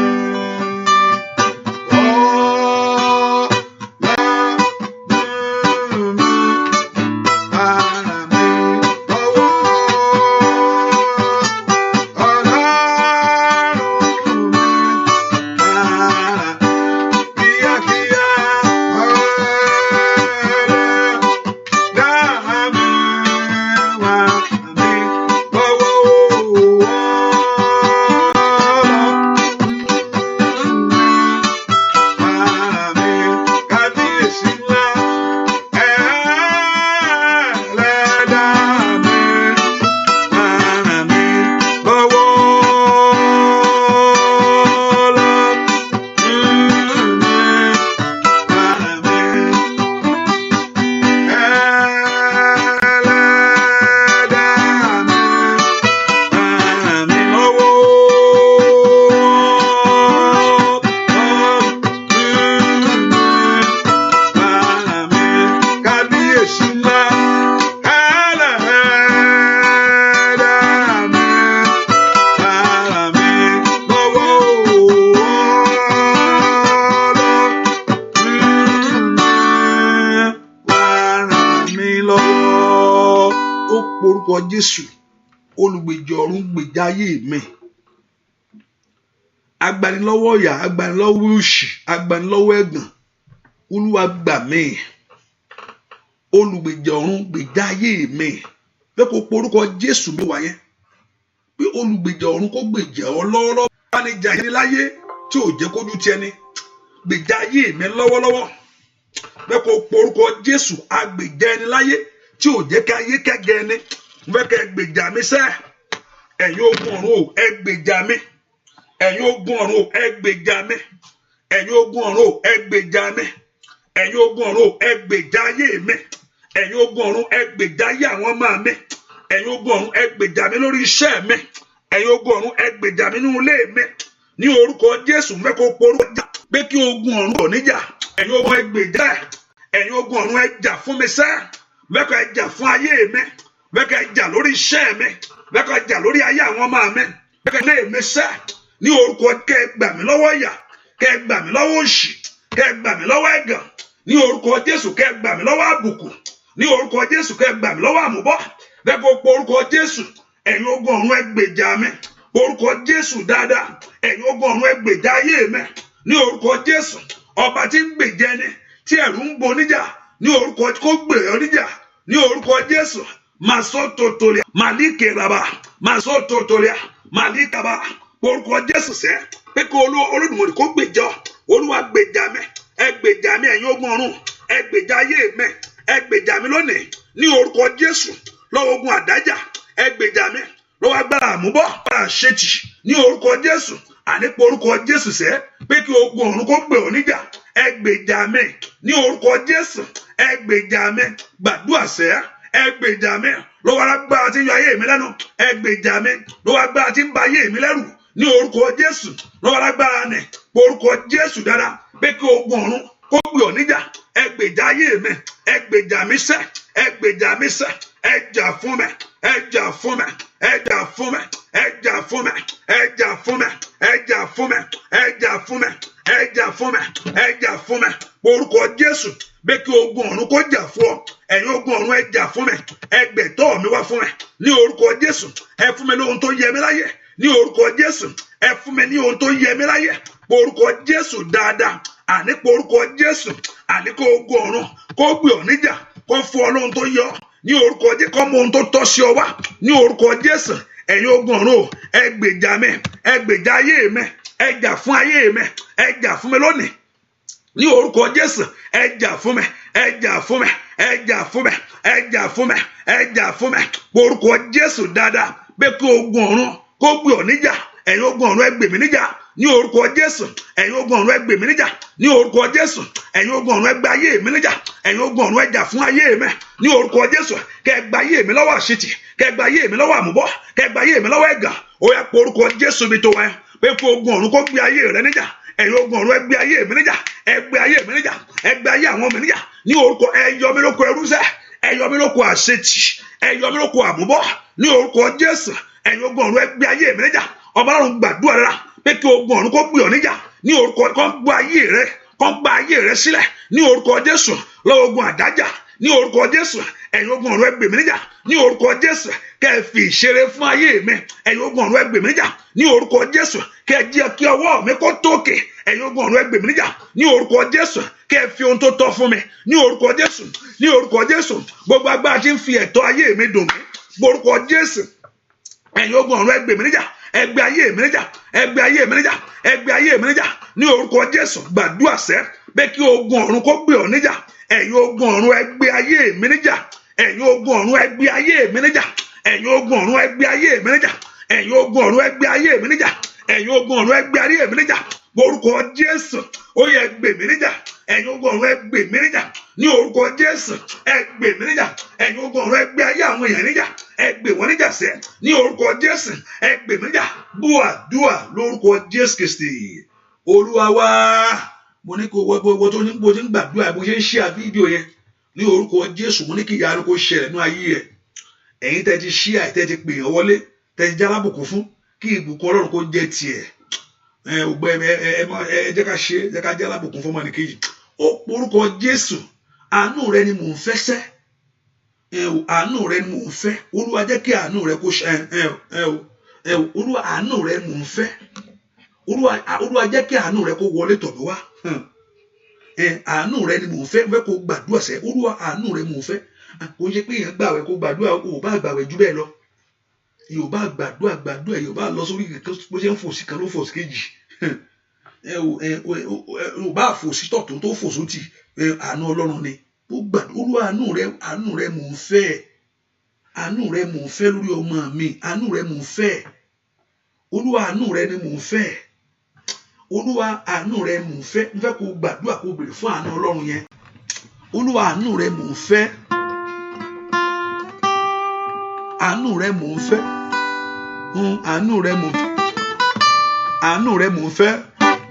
A: porúkọ Jésù olùgbèjà ọ̀run gbèjà ayé mi. Agbanilọ́wọ́ ìyà, agbanilọ́wọ́ òṣì, agbanilọ́wọ́ ẹ̀gàn, Olúwa gbà mí. Olùgbèjà ọ̀run gbèjà ayé mi. Bẹ́ẹ̀ kó porúkọ Jésù mi wáyé pé olùgbèjà ọ̀run kó gbèjà ọ lọ́wọ́lọ́wọ́. Bá ní jà yín láyé tí ò jẹ́ kójú ti ẹni, gbèjà ayé mi lọ́wọ́lọ́wọ́. Bẹ́ẹ̀ kó porúkọ Jésù agbèjà ẹni láyé tí ò jẹ́ ká ayé kẹ́gẹ́ ẹni. Bẹ́ẹ̀ kẹ́ gbèjà mi sẹ́, ẹ̀yin ogun ọ̀run o, ẹ gbèjà mi. Ẹ̀yin ogun ọ̀run o, ẹ gbèjà mi. Ẹ̀yin ogun ọ̀run o, ẹ gbèjà mi. Ẹ̀yin ogun ọ̀run o, ẹ gbèjà ayé mi. Ẹ̀yin ogun ọ̀run ẹ gbèjà ayé àwọn ọmọ mi. Ẹ̀yin ogun ọ̀run ẹ gbèjà mi lórí iṣẹ́ mi. Ẹ̀yin ogun ọ̀run ẹ gbèjà mi nínú ilé mi. Ní orúkọ Jésù mẹ́kọ̀ọ́ porúkọ jà pé kí ogun ọ̀run kò níjà. Ẹ̀yin ogun ẹ gbèjà. Ẹ̀yin ogun ọ̀run ẹ jà fún mi sẹ́. Mẹ́kọ̀ọ́ ẹ jà fún ayé mi. Mẹ́kọ̀ọ́ ẹ jà lórí iṣẹ́ mi. Mẹ́kọ̀ọ́ ẹ jà lórí ayé àwọn ọmọ mi. Mẹ́kọ̀ọ́ ẹ lé mi sẹ́. Ní orúkọ kẹ́ ẹ gbà mí lọ́wọ́ ìyà. Kẹ́ ẹ gbà mí lọ́wọ́ òṣì. Kẹ́ ẹ gbà mí lọ́wọ́ ẹ̀gàn. Ní orúkọ Jésù kẹ́ ẹ gbà mí lọ́wọ́ àbùkù. Ní orúkọ Jésù kẹ́ gbà mí lọ́wọ́ àmúbọ́. Bẹ́ẹ̀ kó porúkọ Jésù, ẹ̀yin ogun ọ̀run ẹ gbèjà mi. Orúkọ Jésù dáadáa, ẹ̀yin ogun ọ̀run ẹ gbèjà ayé mi. Ní orúkọ Jésù, ọba tí ń gbèjà ẹni tí ẹ̀rù ń bo níjà. Ní orúkọ kó gbè ọ́ níjà. Ní orúkọ Jésù, máa sọ tòtòlíà, màlíkè ràbà, máa sọ tòtòlíà, màlíkàbà. Orúkọ Jésù sẹ́, pé kí Olódùmarè kó gbèjà, Olúwa gbèjà mi. Ẹ gbèjà mi ẹ̀yin ogun ọ̀run, ẹ gbèjà ayé mi. Ẹ gbèjà mi lónìí ní orúkọ Jésù lọ́wọ́ ogun àdájà. Ẹ gbèjà mi lọ́wọ́ agbára àmúbọ́ àṣetì ní orúkọ Jésù. Ànípa orúkọ Jésù sẹ́ pé kí ogun ọ̀run kó gbè ọ́ níjà. Ẹ gbèjà mi ní orúkọ Jésù. Ẹ gbèjà mi gbàdúrà sẹ́. Ẹ gbèjà mi lọ́wọ́ agbára tí ń yọ ayé mi lẹ́nu. Ẹ gbèjà mi lọ́wọ́ agbára tí ń ba ayé mi lẹ́rù ní orúkọ Jésù. Lọ́wọ́ agbára nì orúkọ Jésù dára pé kí ogun ọ̀run kó gbè ọ́ níjà. Ẹ gbèjà ayé mi. Ẹ gbèjà mi sẹ́. Ẹ gbèjà mi sẹ́. Ẹ jà fún mi. Ẹ jà fún mi. Ẹ jà fún mi. Ẹ jà fún mi. Ẹ jà fún mi. Ẹ jà fún mi. Ẹ jà fún mi. Ẹ jà fún mi. Ẹ jà fún mi. Orúkọ Jésù bẹ́ẹ̀ kí ogun ọ̀run kó jà fún ọ. Ẹ̀yin ogun ọ̀run ẹ jà fún mi. Ẹ gbẹ̀tọ́ mi wá fún mi. Ní orúkọ Jésù ẹ fún mi lóhun tó yẹ mi láyé. Ní orúkọ Jésù ẹ fún mi ní ohun tó yẹ mi láyé. Orúkọ Jésù dáadáa. Ànípa orúkọ Jésù. Àníkó ogun ọ̀run kó gbé ọ níjà. Kó fún ọ lóhun tó yọ. Ní orúkọ Jésù kó mọ ohun tó tọ́ sí ọ wá. Ní orúkọ Jésù ẹ̀yin ogun ọ̀run o, ẹ gbèjà mi. Ẹ gbèjà ayé mi. Ẹ jà fún ayé mi. Ẹ jà fún mi lónìí. Ní orúkọ Jésù ẹ jà fún mi. Ẹ jà fún mi. Ẹ jà fún mi. Ẹ jà fún mi. Ẹ jà fún mi. Orúkọ Jésù dáadáa bẹ́ẹ̀ kí ogun ọ̀run kó gbé ọ níjà. Ẹ̀yin ogun ọ̀run ẹ gbè mí níjà. Ní orúkọ Jésù ẹ̀yin ogun ọ̀run ẹ gbè mí níjà. Ní orúkọ Jésù ẹ̀yin ogun ọ̀run ẹ gbà ayé mi níjà. Ẹ̀yin ogun ọ̀run ẹ jà fún ayé mi. Ní orúkọ Jésù kẹ́ gbà ayé mi lọ́wọ́ àṣetì. Kẹ́ gbà ayé mi lọ́wọ́ àmúbọ́. Kẹ́ gbà ayé mi lọ́wọ́ ẹ̀gàn. Ó yá pé orúkọ Jésù mi tó wáyé pé kí ogun ọ̀run kó gbé ayé rẹ níjà. Ẹ̀yin ogun ọ̀run ẹ gbé ayé mi níjà. Ẹ gbé ayé mi níjà. Ẹ gbé ayé àwọn mi níjà. Ní orúkọ ẹ yọ mí lóko ẹrú sẹ́. Ẹ yọ mí lóko àṣetì. Ẹ yọ mí lóko àmúbọ́. Ní orúkọ Jésù ẹ̀yin ogun ọ̀run ẹ gbé ayé mi níjà. Ọba Ọlọ́run gbàdúrà rẹ pé kí ogun ọ̀run kó gbé ọ níjà. Ní orúkọ kan gbé ayé rẹ, kan gba ayé rẹ sílẹ̀. Ní orúkọ Jésù lọ́wọ́ ogun àdájà. Ní orúkọ Jésù ẹ̀yin ogun ọ̀run ẹ gbè mí níjà. Ní orúkọ Jésù kẹ́ ẹ fi ìṣeré fún ayé mi. Ẹ̀yin ogun ọ̀run ẹ gbè mí níjà. Ní orúkọ Jésù kẹ́ ẹ jẹ́ kí ọwọ́ mi kó tókè. Ẹ̀yin ogun ọ̀run ẹ gbè mí níjà. Ní orúkọ Jésù kẹ́ ẹ fi ohun tó tọ́ fún mi. Ní orúkọ Jésù. Ní orúkọ Jésù gbogbo agbára tí ń fi ẹ̀tọ́ ayé mi dùn mí. Orúkọ Jésù ẹ̀yin ogun ọ̀run ẹ gbè mí níjà. Ẹ gbé ayé mi níjà. Ẹ gbé ayé mi níjà. Ẹ gbé ayé mi níjà. Ní orúkọ Jésù gbàdúrà sẹ́ bẹ́ẹ̀ kí ogun ọ̀run kó gbé ọ níjà. Ẹ̀yin ogun ọ̀run ẹ gbé ayé mi níjà. Ẹ̀yin ogun ọ̀run ẹ gbé ayé mi níjà. Ẹ̀yin ogun ọ̀run ẹ gbé ayé mi níjà. Ẹ̀yin ogun ọ̀run ẹ gbé ayé mi níjà. Ẹ̀yin ogun ọ̀run ẹ gbé ayé mi níjà. Orúkọ Jésù ó yẹ gbè mí níjà. Ẹ̀yin ogun ọ̀run ẹ gbè mí níjà. Ní orúkọ Jésù ẹ gbè mí níjà. Ẹ̀yin ogun ọ̀run ẹ gbé ayé àwọn èèyàn níjà. Ẹ gbè wọ́n níjà sẹ́. Ní orúkọ Jésù ẹ gbè mí níjà. Gbọ́ àdúrà lórúkọ Jésù Kristi Olúwa wa. Mo ní kó wọ́n tó ní bó ti ń gbàdúrà bó ṣe ń ṣe fídíò yẹn. Ní orúkọ Jésù mo ní kí ìyanu kó ṣẹlẹ̀ ní ayé ẹ̀. Ẹ̀yin tẹ́ ti ṣí àìtẹ́ ti pè yàn wọlé tẹ́ ti jálábùkún fún kí ìbùkún Ọlọ́run kó jẹ́ tiẹ̀. Ẹ jẹ́ ká ṣe jẹ́ ká jálábùkún fún ọmọnìkejì. Ó porúkọ Jésù àánú rẹ ni mò ń fẹ́ sẹ́. àánú rẹ ni mò ń fẹ́. Olúwa jẹ́ kí àánú rẹ kó ṣe Olúwa àánú rẹ mò ń fẹ́. Olúwa jẹ́ kí àánú rẹ kó wọlé tọ̀ mí wá. Àánú rẹ ni mò ń fẹ́ kó gbàdúrà sẹ́. Olúwa àánú rẹ mò ń fẹ́. Kò ṣe pé èèyàn gbàwẹ̀ kó gbàdúrà, ò bá gbàwẹ̀ jù bẹ́ẹ̀ lọ. Yóò bá gbàdúrà yóò bá lọ sórí bó ṣe ń fò sí kan ló fò sí kejì. Yóò bá fò sí tọ̀tún tó fò sótì. Àánú Ọlọ́run ni. Olúwa àánú rẹ mò ń fẹ́. Àánú rẹ mò ń fẹ́ lórí ọmọ mi. Àánú rẹ mò ń fẹ́. Olúwa àánú rẹ ni mò ń fẹ́. Olúwa àánú rẹ mò ń fẹ́. Mo fẹ́ kó gbàdúrà kó béèrè fún àánú Ọlọ́run yẹn. Olúwa àánú rẹ mò ń fẹ́. Àánú rẹ mò ń fẹ́. Àánú rẹ mò ń fẹ́. Àánú rẹ mò ń fẹ́.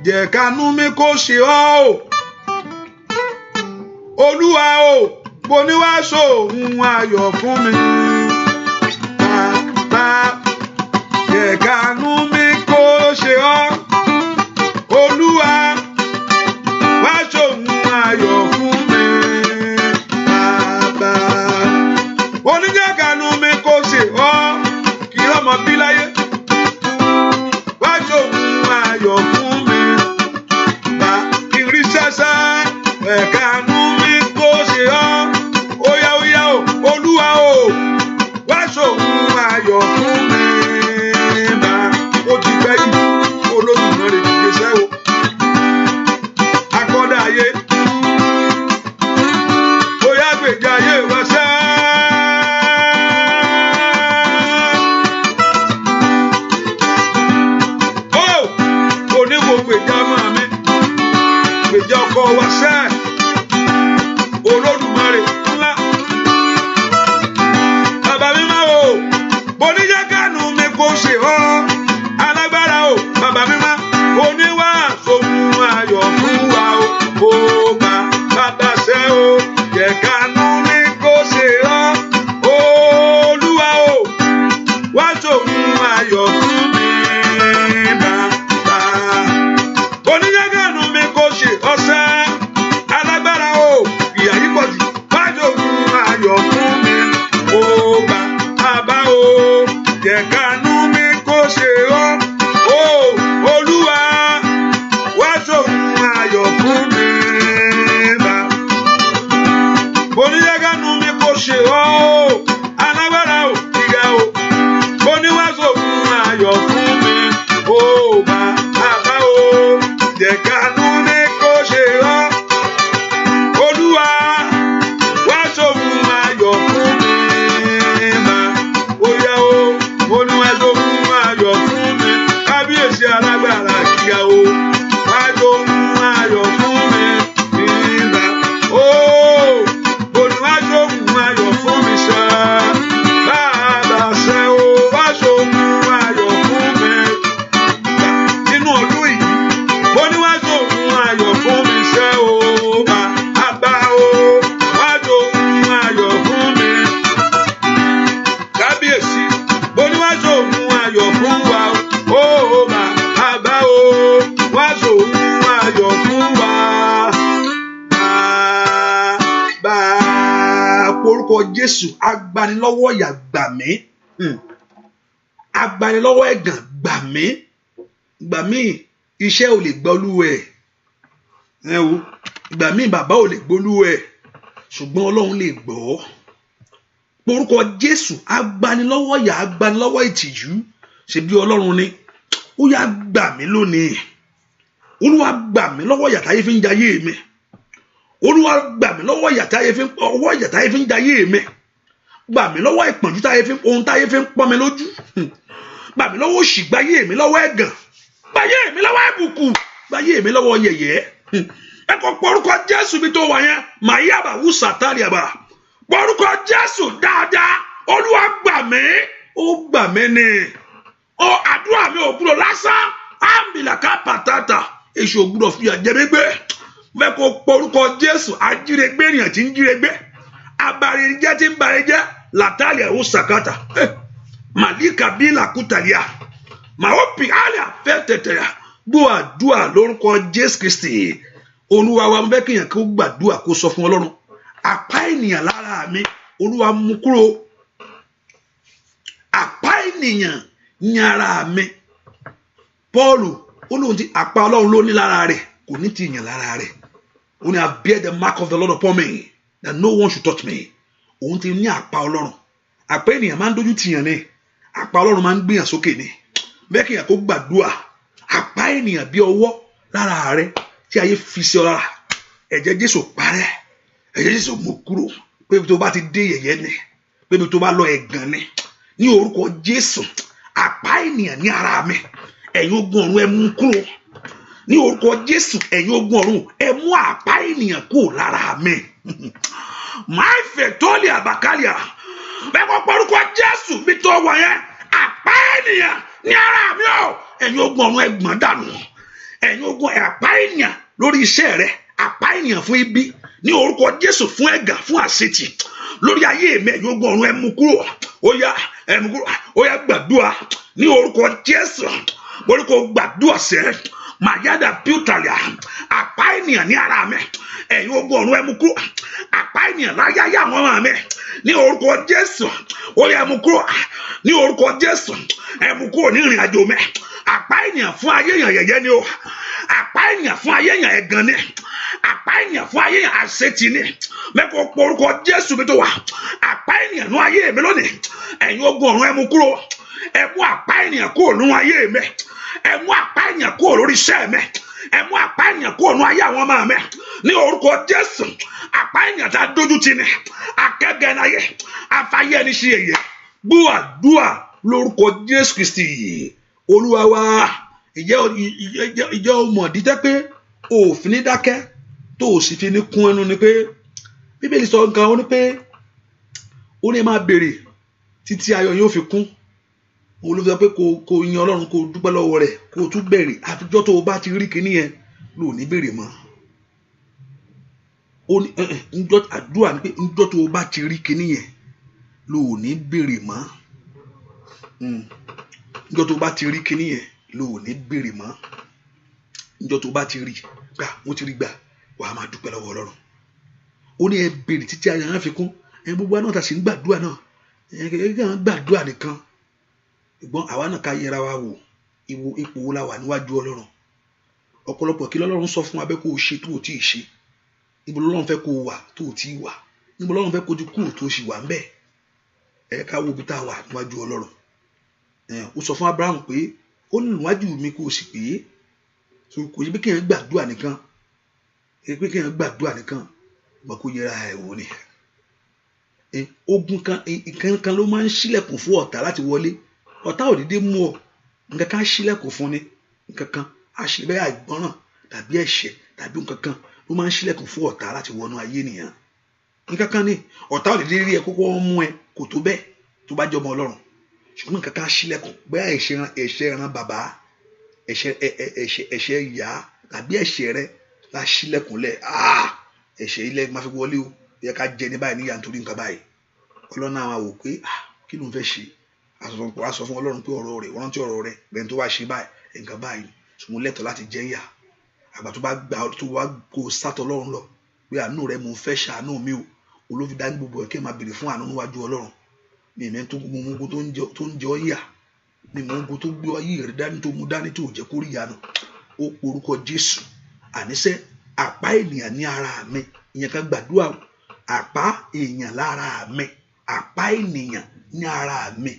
A: Jẹ́ kánú mi kó ṣe ọ́ o. Olúwa o, mo ní wá sóhun ayọ̀ fún mi. Bàbá, jẹ́ kánú mi kó ṣe ọ́. Olúwa, wá sóhun ayọ̀ fún mi. Bàbá, oníjẹ́ kánú mi kó ṣe ọ́. Kí lọ́mọ bí láyé. Wá sóhun ayọ̀ fún mi. Kí n rí sẹ́sẹ́ ẹ̀kánú mi kó ṣe ọ́. Óyá o, Olúwa o, wá sóhun ayọ̀ fún mi. Bá ó ti pẹ́ yìí, Olódùmarè kìí ṣe o. Akọ́dá ayé, bóyá gbèjà ayé wá ṣá. Ó oníwo gbèjà máa mi, gbèjà ọkọ wá ṣá. Olódùmarè ńlá. Bàbá mi máa o, boníjà kánú mi kó ṣe ọ́. Alágbára o, bàbá mi máa oníwà sóhun ayọ̀ fún wa o. Ó bá bàbá ṣẹ́ o, jẹ́ kánú mi kó ṣe ọ́. Olúwa o, wá sóhun ayọ̀ fún mi. Bàbá boníjà kánú mi kó ṣe ọ́ sẹ́. Alágbára o, ìyà yìí pọ̀ jù, wá sóhun ayọ̀ fún mi. Ó bá bàbá o, jẹ́ kánú mi kó ṣe ọ́. Olúwa, wá sóhun ayọ̀ fún mi. Boníjà kánú mi kó ṣe ọ́. Alágbára o, ìyà o, boníwá sóhun ayọ̀ fún mi. Ó bá bàbá o, jẹ́ kánú mi kó ṣe ọ́. Olúwa, wá sóhun ayọ̀ fún mi. Óyá o, boníwá sóhun ayọ̀ fún mi. Kábíyèsí alágbára ìyá o, wá sóhun ayọ̀ fún mi. Ó boníwá sóhun ayọ̀ fún mi ṣá. Bàbá ṣẹ́ o, wá sóhun ayọ̀ fún mi. Nínú ọdún yìí, boníwá sóhun ayọ̀ fún mi ṣẹ́ o. Bàbá o, wá sóhun ayọ̀ fún mi. Kábíyèsí, boníwá sóhun ayọ̀ fún wa o. Bàbá o, wá sóhun ayọ̀ fún wa. Bàbá, orúkọ Jésù, agbanilọ́wọ́ ìyà gbà mí. Agbanilọ́wọ́ ẹ̀gàn gbà mí. Gbà mí, iṣẹ́ ò lè gbọ́ olúwẹ̀. Gbà mí, bàbá ò lè gbólúwẹ̀. Ṣùgbọ́n Ọlọ́run lè gbọ́. Orúkọ Jésù, agbanilọ́wọ́ ìyà, agbanilọ́wọ́ ìtìjú. Ṣebí Ọlọ́run ni. Ó yá gbà mí lónìí. Olúwa gbà mí lọ́wọ́ ìyà táyé fi ń jayé mi. Olúwa gbà mí lọ́wọ́ ìyà táyé fi ń jayé mi. Gbà mí lọ́wọ́ ìpọ́njú ohun táyé fi ń pọ́n mi lójú. Gbà mí lọ́wọ́ òṣì, gbáyé mi lọ́wọ́ ẹ̀gàn. Gbáyé mi lọ́wọ́ ẹ̀bùkù. Gbáyé mi lọ́wọ́ yẹ̀yẹ́. Ẹ kò porúkọ Jésù bí tó wà yẹn. Màyà bàwù sàtàlì àbà. Porúkọ Jésù dáadáa. Olúwa gbà mí. Ó gbà mí ni. Àdúrà mi ò gbúdọ̀ lásán. Àmìlàkà pàtàtà. Èṣù ò gbúdọ̀ fi àjẹmí gbé. Fẹ́ kó porúkọ Jésù. Ajírégbé ènìyàn tí ń jírégbé. Abarijẹ́ tí ń barijẹ́. Làtàlì ẹ̀hún sàkátà. Màlíkà bí làkútàlíà. Màópì àlà fẹ́ tẹ̀tẹ̀rà. Gbọ́ àdúrà lórúkọ Jésù Kristi. Olúwa wa ń fẹ́ kéèyàn kó gbàdúrà kó sọ fún Ọlọ́run. Àpá ènìyàn lára mi. Olúwa mú kúrò. Àpá ènìyàn ní ara mi. Pọ́ọ̀lù olóhùn ti àpá Ọlọ́run ló ní lára rẹ̀, kò ní ti yàn lára rẹ̀. Ó ní I bear the mark of the Lord upon me, that no one should touch me. Òun ti ní àpá Ọlọ́run. Àpá ènìyàn máa ń dójú tìyàn ni, àpá Ọlọ́run máa ń gbìyàn sókè ni. Bẹ́ẹ̀ kí èèyàn kó gbàdúrà, àpá ènìyàn bí ọwọ́ lára rẹ̀ tí ayé fi sí ọ lára. Ẹ̀jẹ̀ Jésù parẹ́, ẹ̀jẹ̀ Jésù mú kúrò. Pé ibi tó bá ti dé yẹ̀yẹ́ ni, pé ibi tó bá lọ ẹ̀gàn ni. Ní orúkọ Jésù, àpá ènìyàn ní ara mi, ẹ̀yin ogun ọ̀run ẹ mú kúrò. Ní orúkọ Jésù, ẹ̀yin ogun ọ̀run ẹ mú àpá ènìyàn kúrò lára mi. Máa fẹ̀ tó lè àbàkálẹ̀. Bẹ́ẹ̀ kọ́ porúkọ Jésù bí tó wà yẹn, àpá ènìyàn ní ara mi o. Ẹ̀yin ogun ọ̀run ẹ gbọ̀n dànù. Ẹ̀yin ogun àpá ènìyàn lórí iṣẹ́ rẹ, àpá ènìyàn fún ibi. Ní orúkọ Jésù fún ẹ̀gàn, fún àṣetì. Lórí ayé mi, ẹ̀yin ogun ọ̀run ẹ mú kúrò. Ó yá, ẹ mú kúrò. Ó yá gbàdúrà. Ní orúkọ Jésù, orúkọ gbàdúrà sẹ́. Mayada Putalia, àpá ènìyàn ní ara mi, ẹ̀yin ogun ọ̀run ẹ mú kúrò. Àpá ènìyàn láyá àwọn ọmọ mi, ní orúkọ Jésù, ó yá mú kúrò. Ní orúkọ Jésù, ẹ mú kúrò ní ìrìn àjò mi. Àpá ènìyàn fún ayé èèyàn yẹ̀yẹ́ ni o. Àpá ènìyàn fún ayé èèyàn ẹ̀gàn ni. Àpá ènìyàn fún ayé èèyàn àṣetì ni. Mẹ́kọ̀ọ́ pọ̀ orúkọ Jésù mi tó wà. Àpá ènìyàn nú ayé mi lónìí, ẹ̀yin ogun ọ̀run ẹ mú kúrò. Ẹ mú àpá ènìyàn kúrò nú ayé mi. Ẹ mú àpá ènìyàn kúrò lórí iṣẹ́ mi. Ẹ mú àpá ènìyàn kúrò nú ayé àwọn ọmọ mi. Ní orúkọ Jésù, àpá ènìyàn tá a dójú tì ní, akẹ́gẹ́ náà yẹ, afáyé ẹni ṣe èyẹ. Gbọ́ àdúrà lórúkọ Jésù Kristi Olúwa wa. Ìjẹ́ o mọ̀ dídẹ́ pé òfin ní dákẹ́ tó o sì fi ní kún ẹnu ni pé Bíbélì sọ nǹkan ó ní pé ó ní máa béèrè títí ayọ̀ yóò fi kún. Òun ló fi sọ pé kò yin Ọlọ́run, kò dúpẹ́ lọ́wọ́ rẹ̀, kò tún bẹ̀rẹ̀ àfijọ́ tó o bá ti rí kinní yẹn lò ní béèrè mọ́. Ó ní ǹjọ́ àdúrà ni pé ǹjọ́ tó o bá ti rí kinní yẹn lò ní béèrè mọ́. Ǹjọ́ tó o bá ti rí kinní yẹn lò ní béèrè mọ́. Ǹjọ́ tó o bá ti rí gbà, mo ti rí gbà, wàá máa dúpẹ́ lọ́wọ́ Ọlọ́run. Ó ní ẹ béèrè títí ayọ̀ yẹn fi kún. Gbogbo àná tá a sì ń gbàdúrà náà, kàn gbàdúrà nìkan. Ṣùgbọ́n àwa náà ká yẹra wa wò, ipò wo la wà níwájú Ọlọ́run. Ọ̀pọ̀lọpọ̀ kí lọ́lọ́run sọ fún wa bẹ́ẹ̀ kó o ṣe tó o tí ì ṣe. Níbo lọ́lọ́run fẹ́ kó o wà tó o tí ì wà. Níbo lọ́lọ́run fẹ́ kó o ti kúrò tó o sì wà ń bẹ̀. Ẹ ká wo ibi tá a wà níwájú Ọlọ́run. Ó sọ fún Abraham pé ó ní níwájú mi kó o sì pé. Kò yẹ pé kí èèyàn gbàdúrà nìkan. Mà kó yẹra ẹ̀ wò ni. Ogun kan ló máa ń ṣílẹ̀kùn fún ọ̀tá láti wọlé. Ọ̀tá ò dédé mú ọ, nǹkan kan ṣílẹ̀kùn fún ni. Nǹkan kan àṣìbẹ́ àìgbọ́ràn tàbí ẹ̀ṣẹ̀ tàbí nǹkan kan ló máa ń ṣílẹ̀kùn fún ọ̀tá láti wọnú ayé ènìyàn. Nǹkan kan ní ọ̀tá ò dédé rí ẹ kókó wọn mú ẹ kò tó bẹ́ẹ̀ tó bá jọmọ Ọlọ́run. Ṣùgbọ́n nǹkan kan ṣílẹ̀kùn bóyá ẹ̀ṣẹ̀ ẹran bàbá, ẹ̀ṣẹ̀ ìyá tàbí ẹ̀ṣẹ̀ rẹ la ṣílẹ̀kùn lẹ̀. Ẹ̀ṣẹ̀ ilẹ̀ máa fi wọlé o, yẹ ká jẹ ní báyìí níyà nítorí nǹkan báyìí. Ọlọ́run náà wá wò pé kí ló ń fẹ́ ṣe. A sọ fún Ọlọ́run pé ọ̀rọ̀ rẹ̀, wọ́n rántí ọ̀rọ̀ rẹ̀, bẹ́ẹ̀ tó wá ṣe báyìí nǹkan báyìí ṣùgbọ́n lẹ́tọ̀ọ́ láti jẹ́ ìyà. Àgbà tó bá gbà tó wá kó sátọ̀ Ọlọ́run lọ pé àánú rẹ̀ mo fẹ́ ṣàánú mi o. Olófi dá gbogbo ẹ̀ kí ẹ máa béèrè fún àánú níwájú Ọlọ́run. Mi ìmẹ́ tó mú ogun tó ń jẹ ọ́ yà, mi mú ogun tó gbé ayé rẹ̀ dání tó mú dání tó jẹ́ kó rí ìyanu. Ó porúkọ Jésù. Àníṣe àpá ènìyàn ní ara mi, ìyẹn kan gbàdúrà àpá èèyàn lára mi, àpá ènìyàn ní ara mi.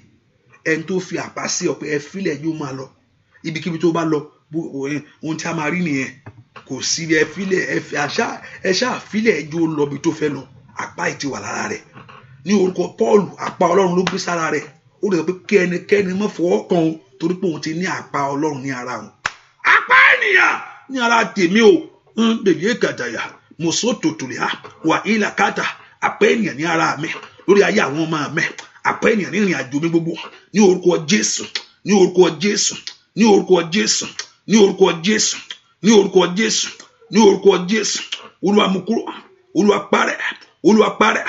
A: Ẹni tó fi àpá sí ọ pé ẹ fílẹ̀ yóò máa lọ ibikíbi tó bá lọ, ohun tí a máa rí nìyẹn. Kò sí ẹ fílẹ̀ ẹ ṣáà fílẹ̀ ẹjọ́ lọ bí tó fẹ́ lọ. Àpá yìí ti wà lára rẹ̀. Ní orúkọ Pọ́ọ̀lù, àpá Ọlọ́run ló gbé sára rẹ̀. Ó lè sọ pé kí ẹnikẹ́ni má fọwọ́ kàn òun torí pé òun ti ní àpá Ọlọ́run ní ara òun. Àpá ènìyàn ní ara tèmi o bèbí èkàtàyà mọ̀sótòtòlìhà wà ilà kàtà. Àpá ènìyàn ní ara mi lórí ayé àwọn ọmọ mi. Àpá ènìyàn ní ìrìn àjò mi gbogbo. Ní orúkọ Jésù, ní orúkọ Jésù, ní orúkọ Jésù, ní orúkọ Jésù, ní orúkọ Jésù, ní orúkọ Jésù. Olúwa mú kúrò, Olúwa parẹ́, Olúwa parẹ́,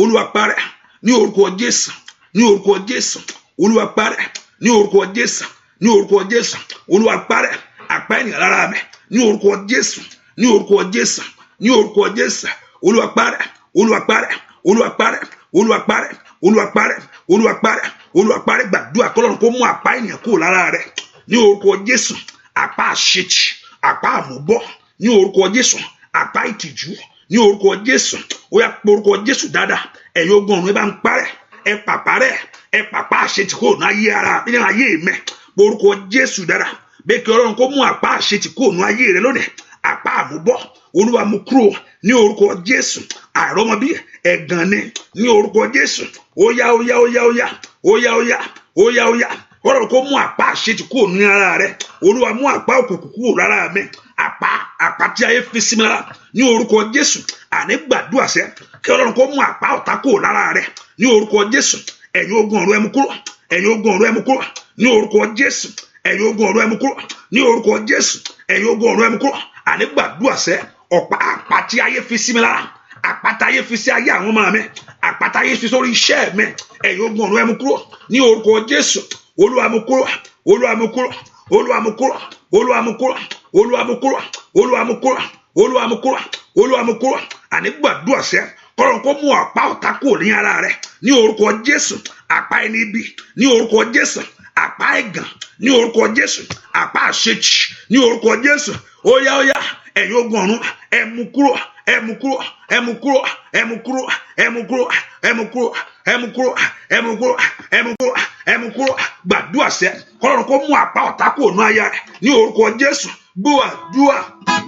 A: Olúwa parẹ́. Ní orúkọ Jésù, ní orúkọ Jésù, Olúwa parẹ́. Ní orúkọ Jésù, ní orúkọ Jésù, Olúwa parẹ́. Àpá ènìyàn lára mi. Ní orúkọ Jésù, ní orúkọ Jésù, ní orúkọ Jésù, Olúwa parẹ́, Olúwa parẹ́, Olúwa parẹ́, Olúwa parẹ́, Olúwa parẹ́, Olúwa parẹ́, Olúwa parẹ́. Gbàdúrà k'Ọlọ́run kó mú àpá ènìyàn kúrò lára rẹ̀ ní orúkọ Jésù. Àpá àṣetì, àpá àmúbọ́ ní orúkọ Jésù, àpá ìtìjú ní orúkọ Jésù. Ó yá pé orúkọ Jésù dáadáa. Ẹ̀yin ogun ọ̀run ẹ bá ń parẹ́, ẹ pàpà rẹ̀, ẹ pàpà àṣetì kúrò ní ayé ara ní ayé mẹ́. Orúkọ Jésù dáadáa. Bẹ́ẹ̀ kí Ọlọ́run kó mú àpá àṣetì kúrò ní ayé rẹ̀ lónìí. Àpá àmúbọ́ Olúwa mú kúrò ní orúkọ Jésù. Àìrọ́mọbí ẹ̀gàn ni ní orúkọ Jésù. Ó yá, ó yá, ó yá, ó yá, ó yá, ó yá, ó yá, ó yá. Ọlọ́run kó mú àpá àṣetì kúrò ní ara rẹ̀. Olúwa mú àpá òkùnkùn kúrò lára mi. Àpá tí ayé fi sí mi lára ní orúkọ Jésù. Àní gbàdúrà sẹ́ kí Ọlọ́run kó mú àpá ọ̀tá kúrò lára rẹ̀ ní orúkọ Jésù. Ẹ̀yin ogun ọ̀run ẹ mú kúrò, ẹ̀yin ogun ọ̀run ẹ mú kúrò ní orúkọ Jésù. Ẹ̀yin ogun ọ̀run ẹ mú kúrò ní orúkọ Jésù. Ẹ̀yin ogun ọ̀run ẹ mú kúrò. Àní gbàdúrà sẹ́ àpá tí ayé fi sí mi lára, àpáta ayé fi sí ayé àwọn ọmọ mi, àpáta ayé fi sórí iṣẹ́ mi. Ẹ̀yin ogun ọ̀run ẹ mú kúrò ní orúkọ Jésù. Olúwa mú kúrò, Olúwa mú kúrò, Olúwa mú kúrò, Olúwa mú kúrò, Olúwa mú kúrò, Olúwa mú kúrò, Olúwa mú kúrò, Olúwa mú kúrò. Àní gbàdúrà sẹ́ k'Ọlọ́run kó mú àpá ọ̀tá kúrò ní ara rẹ̀ ní orúkọ Jésù. Àpá ẹni ibi ní orúkọ Jésù. Àpá ẹ̀gàn ní orúkọ Jésù. Àpá àṣetì ní orúkọ Jésù. Ó yá, ó yá. Ẹ̀yin ogun ọ̀run ẹ mú kúrò, ẹ mú kúrò, ẹ mú kúrò, ẹ mú kúrò, ẹ mú kúrò, ẹ mú kúrò, ẹ mú kúrò, ẹ mú kúrò, ẹ mú kúrò, ẹ mú kúrò. Gbàdúrà sẹ́ k'Ọlọ́run kó mú àpá ọ̀tá kúrò ní aya rẹ̀ ní orúkọ Jésù. Gbọ́ àdúrà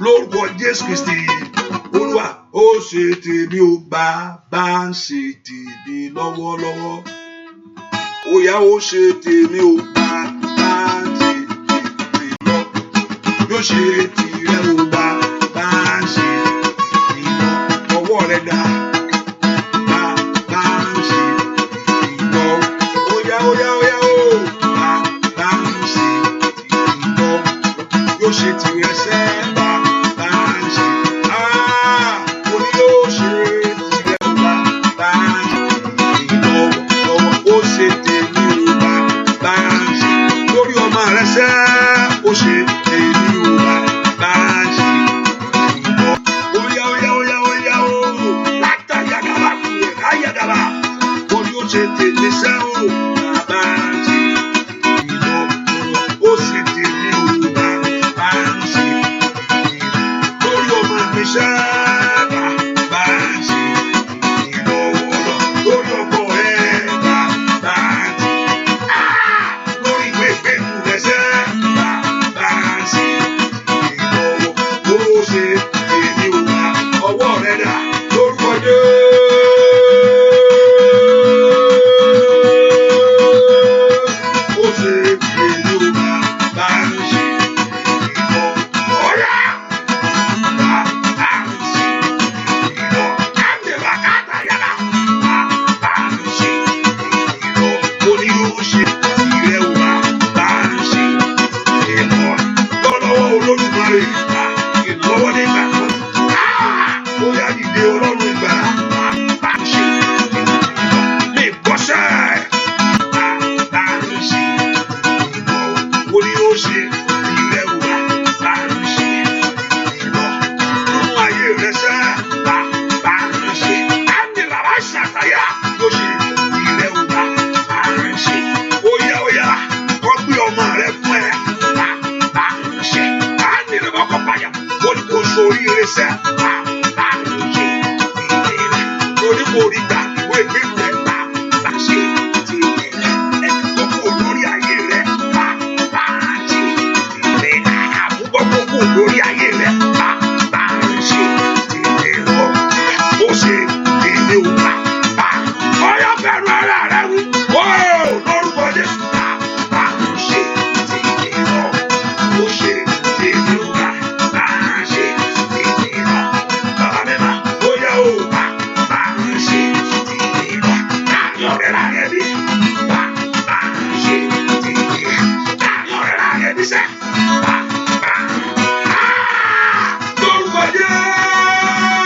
A: lórúkọ Jésù Kristi. Olúwa ó ṣe tèmi ó bàbá ń ṣe tèmi lọ́wọ́lọ́wọ́. Ó yá ó ṣe tèmi ó bàbá ń ṣe tèmi lọ. Yóò ṣe tìrẹ ó bàbá ń ṣe tèmi lọ. Ọwọ́ rẹ̀ dá bàbá ń ṣe tèmi lọ. Ó yá, ó yá, ó yá ó bàbá ń ṣe tèmi lọ. Yóò ṣe tìrẹ sẹ́ bàbá ń ṣe. Ó ní yóò ṣe tìrẹ ó bàbá ń ṣe tèmi lọ. Ó ṣe tèmi ó bàbá ń ṣe. Lórí ọmọ rẹ̀ sẹ́ ó ṣe tèmi ó bàbá ń ṣe tèmi lọ. Ó yá, ó yá, ó yá, ó yá ó látàyàgàbà kúrẹ̀ láyàgàbà. Ó ní ó ṣe tèmi sẹ́ ó bàbá ń ṣe tèmi lọ. Ó ṣe tèmi ó bàbá ń ṣe tèmi lọ. Lórí ọmọ mi sẹ́ bàbá ń ṣe tèmi lọ. Lórí ọkọ rẹ̀ bàbá ń ṣe. Lórí ìwé ìgbénu rẹ̀ sẹ́ bàbá ń ṣe tèmi lọ. Ó ṣe tèmi ó bá ọwọ́ rẹ̀ dà lórúkọ Jésù. Ó ṣe tèmi ó bàbá ń ṣe tèmi lọ. Ó yá bàbá ń ṣe tèmi lọ. Káńdé bàkátà yàrá bàbá ń ṣe tèmi lọ. Ó ní yóò ṣe tìrẹ ó bàbá ń ṣe tèmi lọ. Lọ́wọ́ Olódùmarè ìlọ́wọ́ nígbà kan. Ó yá dìde Ọlọ́run ìgbàlà bàbá ń ṣe tèmi lọ. Mi gbọ́sẹ̀ bàbá ń ṣe tèmi lọ. Ó ní yóò ṣe tìrẹ ó bàbá ń ṣe tèmi lọ. Nínú ayé rẹ̀ sẹ́ bàbá ń ṣe. Káńdé bàbá ṣàtàyà yóò ṣe tìrẹ ó bàbá ń ṣe. Ó yá, ó yá kọ́ gbé ọmọ rẹ̀ fún ẹ bàbá ń ṣe. Káńdé lè bọ́ kọ́ báyà. Ó ní kò sórí rẹ̀ sẹ́ bàbá ń ṣe tìrẹ rẹ̀. Ó ní kò rí gbà ìwé ìgbénu rẹ̀ bàbá ń ṣe tìrẹ rẹ̀. Ẹni tó kù lórí ayé rẹ̀ bàbá ń ṣe tìrẹ rẹ̀. Àmúbọ́ tó kù lórí ayé rẹ̀ bàbá ń ṣe tìrẹ lọ. Ó ṣe tèmi ó bàbá. Ọyá bẹ̀rù ara rẹ̀ wí. Ó lórúkọ Jésù bàbá ń ṣe tèmi lọ. Ó ṣe tèmi ó bàbá ń ṣe tèmi lọ. Bàbá mi máa ó yá ó bàbá ń ṣe tèmi lọ. Láàrin ọ̀rẹ́ láàrin ẹbí bàbá ń ṣe tèmi lọ. Láàrin ọ̀rẹ́ láàrin ẹbí sẹ́ bàbá lórúkọ Jésù.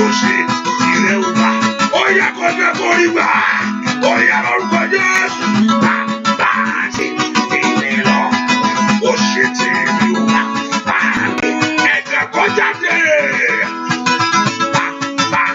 A: Ó ṣe tìrẹ ó bá. Ó yá kọjá kórìí gbà. Ó yá lórúkọ Jésù bàbá ń ṣe tèmi lọ. Ó ṣe tèmi ó bá. Ẹ̀jẹ̀ kọjá dé. Bàbá ń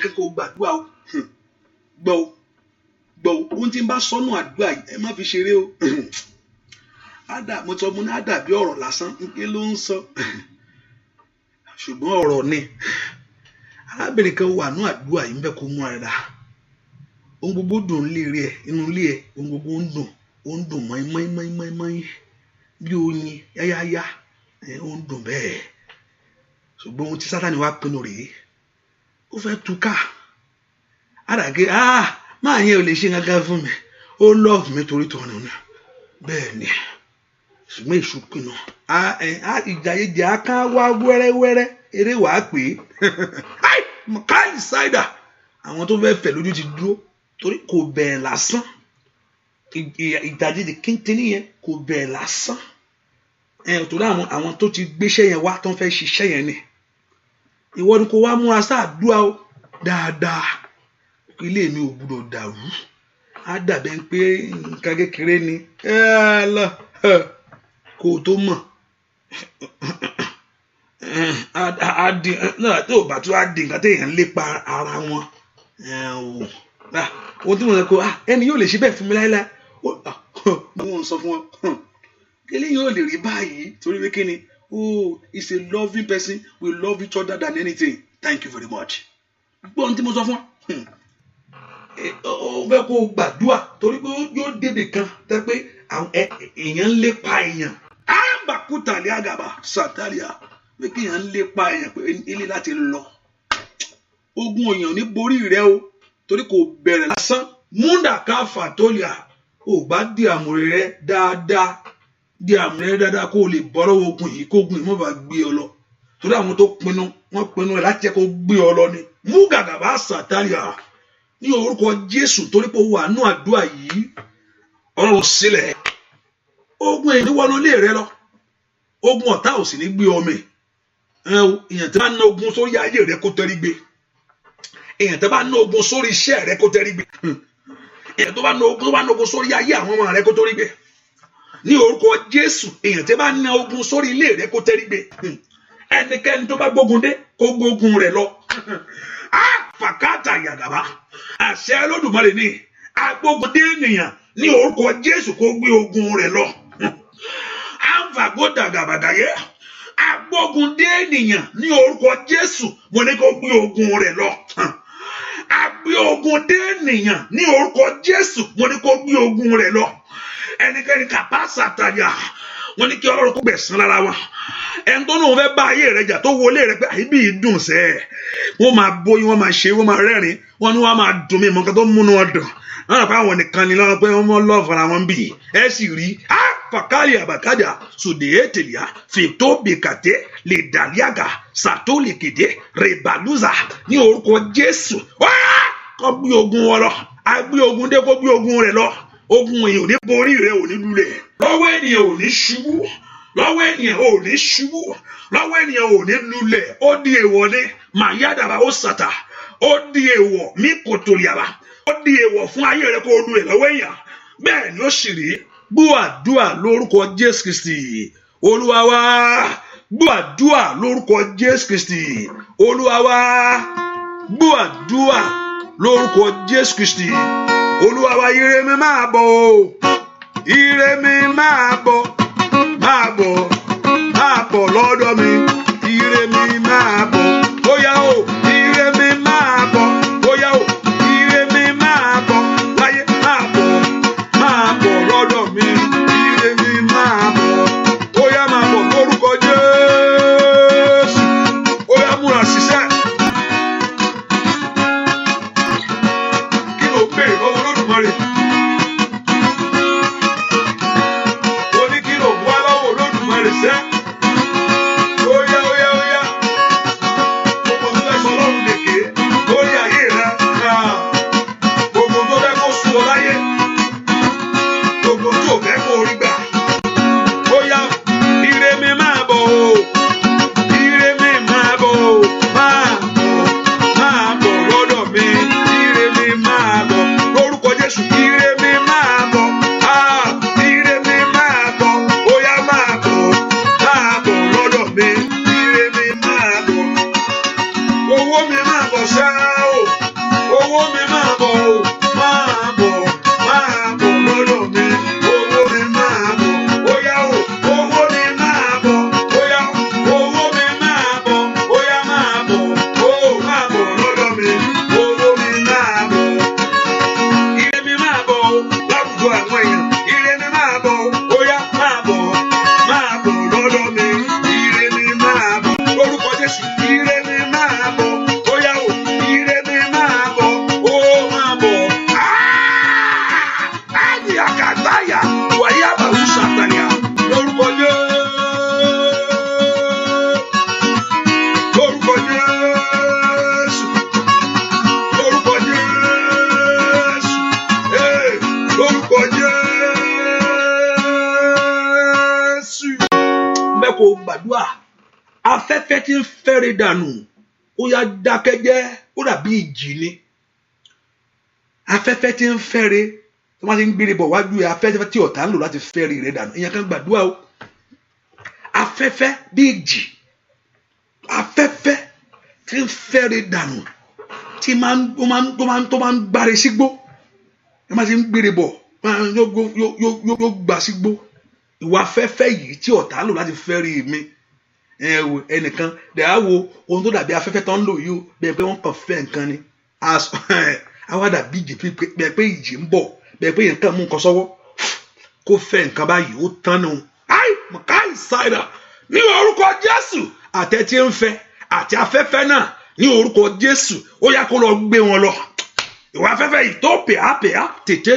A: kẹ́kọ̀ọ́ gbàdúrà o gbọ́ ohun tí ń bá sọ́nù àdúrà yìí ẹ má fi ṣeré o mo sọ mo ní àdàbí ọ̀rọ̀ lásán kí ló ń sọ ṣùgbọ́n ọ̀rọ̀ ni arábìnrin kan wà ní àdúrà yìí ń bẹ kó mú ara ohun gbogbo dùn lé rẹ inú ilé ẹ ohun gbogbo ń dùn mọ́ínmọ́ínmọ́ínmọ́ín bí oyin yáyáyá ó ń dùn bẹ́ẹ̀ ṣùgbọ́n ohun tí Sátánì wá pinnu rèé ó fẹ́ túká àdàgé máa yẹn ò lè ṣe gángan fún mi ó lọ́ọ̀fù mi torí tọ̀nà náà bẹ́ẹ̀ ni ṣùgbọ́n èṣù pinnu ìjàyèjì aká wá wẹ́rẹ́wẹ́rẹ́ eré wàá pè é káàlì ṣáìdà àwọn tó fẹ́ fẹ̀ lójú ti dúró torí kò bẹ̀rẹ̀ lásán ìdajì kíntìní yẹn kò bẹ̀rẹ̀ lásán torí àwọn tó ti gbéṣẹ́ yẹn wá tó ń fẹ́ ṣiṣẹ́ yẹn ni ìwọ ni kò wá múra sáàdúrà o dáadáa ilé mi ò gbúdọ̀ dàrú á dàbẹ̀ pé nǹkan kékeré ni kò tó mọ̀ tó bá tó á di nǹkan téèyàn ń lépa ara wọn ohun tí mo sọ pé ẹni yóò lè ṣe bẹ́ẹ̀ fún mi láéláé mo ń sọ fún wọn kílẹ̀ yóò lè rí báyìí torí pé kíni he's a loving person, we love each other than anything. Thank you very much. gbọ́ ohun tí mo sọ fún wọn ó fẹ́ kó gbàdúrà torí pé yóò dédé kan tẹ́ pé èèyàn ń lépa èèyàn àbàkútàlẹ́ àgàbà sàtàlíà pé kí èèyàn ń lépa èèyàn pé ilé láti lọ ogun èèyàn ní borí rẹ o torí kò bẹ̀rẹ̀ lásán múndà káfà tó lè ò bá di àmúrè rẹ dáadáa kó o lè bọ́rọ̀ ogun yìí kó ogun yìí mọ́ bá gbé ọ lọ torí àwọn tó pinnu wọ́n pinnu ẹ̀ láti jẹ́ kó gbé ọ lọ ni mú gàgàbà sàtàlíà ní orúkọ Jésù torí pé ó wà nínú àdúrà yìí ọ̀run sílẹ̀ ogun èyí wọnú ilé rẹ lọ ogun ọ̀tá ò sì ní gbé ọmọ èèyàn tí bá ná ogun sórí ayé rẹ kó tẹrí gbé èèyàn tí bá ná ogun sórí iṣẹ́ rẹ kó tẹrí gbé èèyàn tó bá ná ogun sórí ayé àwọn ọmọ rẹ kó tẹrí gbé ní orúkọ Jésù èèyàn tí bá ná ogun sórí ilé rẹ kó tẹrí gbé ẹnikẹ́ni tó bá gbógun dé kó gbógun rẹ lọ fàkátà yàgàbá àṣẹ Olódùmarè ní agbógun dé ènìyàn ní orúkọ Jésù kó gbé ogun rẹ lọ àǹfàgódà gàbàdàyẹ agbógun dé ènìyàn ní orúkọ Jésù mo ní kó gbé ogun rẹ lọ agbé ogun dé ènìyàn ní orúkọ Jésù mo ní kó gbé ogun rẹ lọ ẹnikẹ́ni kàpá sàtàyà wọ́n ní kí Ọlọ́run kó gbẹ̀san lára wa ẹni tó náà fẹ́ bá ayé rẹ jà tó wọlé rẹ pé àyíbí yìí dùn sẹ́ wọ́n máa bóyún wọ́n máa ṣe wọ́n máa rẹ́rìn wọ́n ní wọ́n máa dùn mí nǹkan tó múnú wọn dùn wọ́n rà pé àwọn nìkan ni lọ́wọ́ pé wọ́n mọ́ lọ́ọ̀fù ara wọn bì ẹ sì rí fàkàlì àbàkàdà sòdè ètèlìà fètò bèkàtẹ lè dàlíàgà sàtó lè kéde rèbàlúzà ní orúkọ Jésù kó gbé ogun wọn lọ agbé ogun dé kó gbé ogun rẹ lọ ogun èèyàn ò ní borí rẹ ò ní lulẹ̀ lọ́wọ́ ènìyàn ò ní ṣubú lọ́wọ́ ènìyàn ò ní ṣubú lọ́wọ́ ènìyàn ò ní lulẹ̀ ó di èèwọ̀ ní màyádàbà ó sàtà ó di èèwọ̀ mí kòtòlìàbà ó di èèwọ̀ fún ayé rẹ kó o lulẹ̀ lọ́wọ́ èèyàn bẹ́ẹ̀ ni ó sì rí gbọ́ àdúà lórúkọ Jésù Kristi Olúwa wa gbọ́ àdúà lórúkọ Jésù Kristi Olúwa wa gbọ́ àdúà lórúkọ Jésù Kristi Olúwa wa ire mi máa bọ̀ o ire mi máa bọ̀ lọ́dọ̀ mi ire mi máa bọ̀ bóyá o ire mi máa bọ̀ bóyá o ire mi máa bọ̀ láyé máa bọ̀ lọ́dọ̀ mi ire mi máa bọ̀ bóyá máa bọ̀ lórúkọ Jésù bóyá múra ṣiṣẹ́ kí ló béèrè lọ́wọ́ Olódùmarè. Owó mi máa bọ̀ ṣá o. afẹ́fẹ́ tí ń fẹ́rẹ̀ dànù ó yá dákẹ́jẹ́ ó dàbí ìjì ni afẹ́fẹ́ tí ń fẹ́rẹ̀ tó máa ti ń gbére bọ̀ wájú ẹ̀ afẹ́fẹ́ tí ọ̀tá ń lò láti fẹ́rẹ̀ rẹ̀ dànù ìyẹn kan gbàdúrà o afẹ́fẹ́ bí ìjì afẹ́fẹ́ tí ń fẹ́rẹ̀ dànù tí tó máa ń gbáre sígbó ẹ máa ti ń gbére bọ̀ yóò gbà sígbó ìwà afẹ́fẹ́ yìí tí ọ̀tá ń lò láti fẹ́rẹ̀ mi ẹnìkan dẹ̀ á wo ohun tó dàbí afẹ́fẹ́ tó ń lò yìí bẹ́ẹ̀ pé wọ́n kàn fẹ́ nǹkan ni àwa dàbí ìjì bẹ́ẹ̀ pé ìjì ń bọ̀ bẹ́ẹ̀ pé nǹkan mú nǹkan sọ́wọ́ kó fẹ́ nǹkan báyìí ó tán nù káì ṣáìdà ní orúkọ Jésù àtẹ̀tí ń fẹ́ àti afẹ́fẹ́ náà ní orúkọ Jésù ó yá kó lọ gbé wọn lọ ìwà afẹ́fẹ́ yìí tó pèápèá tètè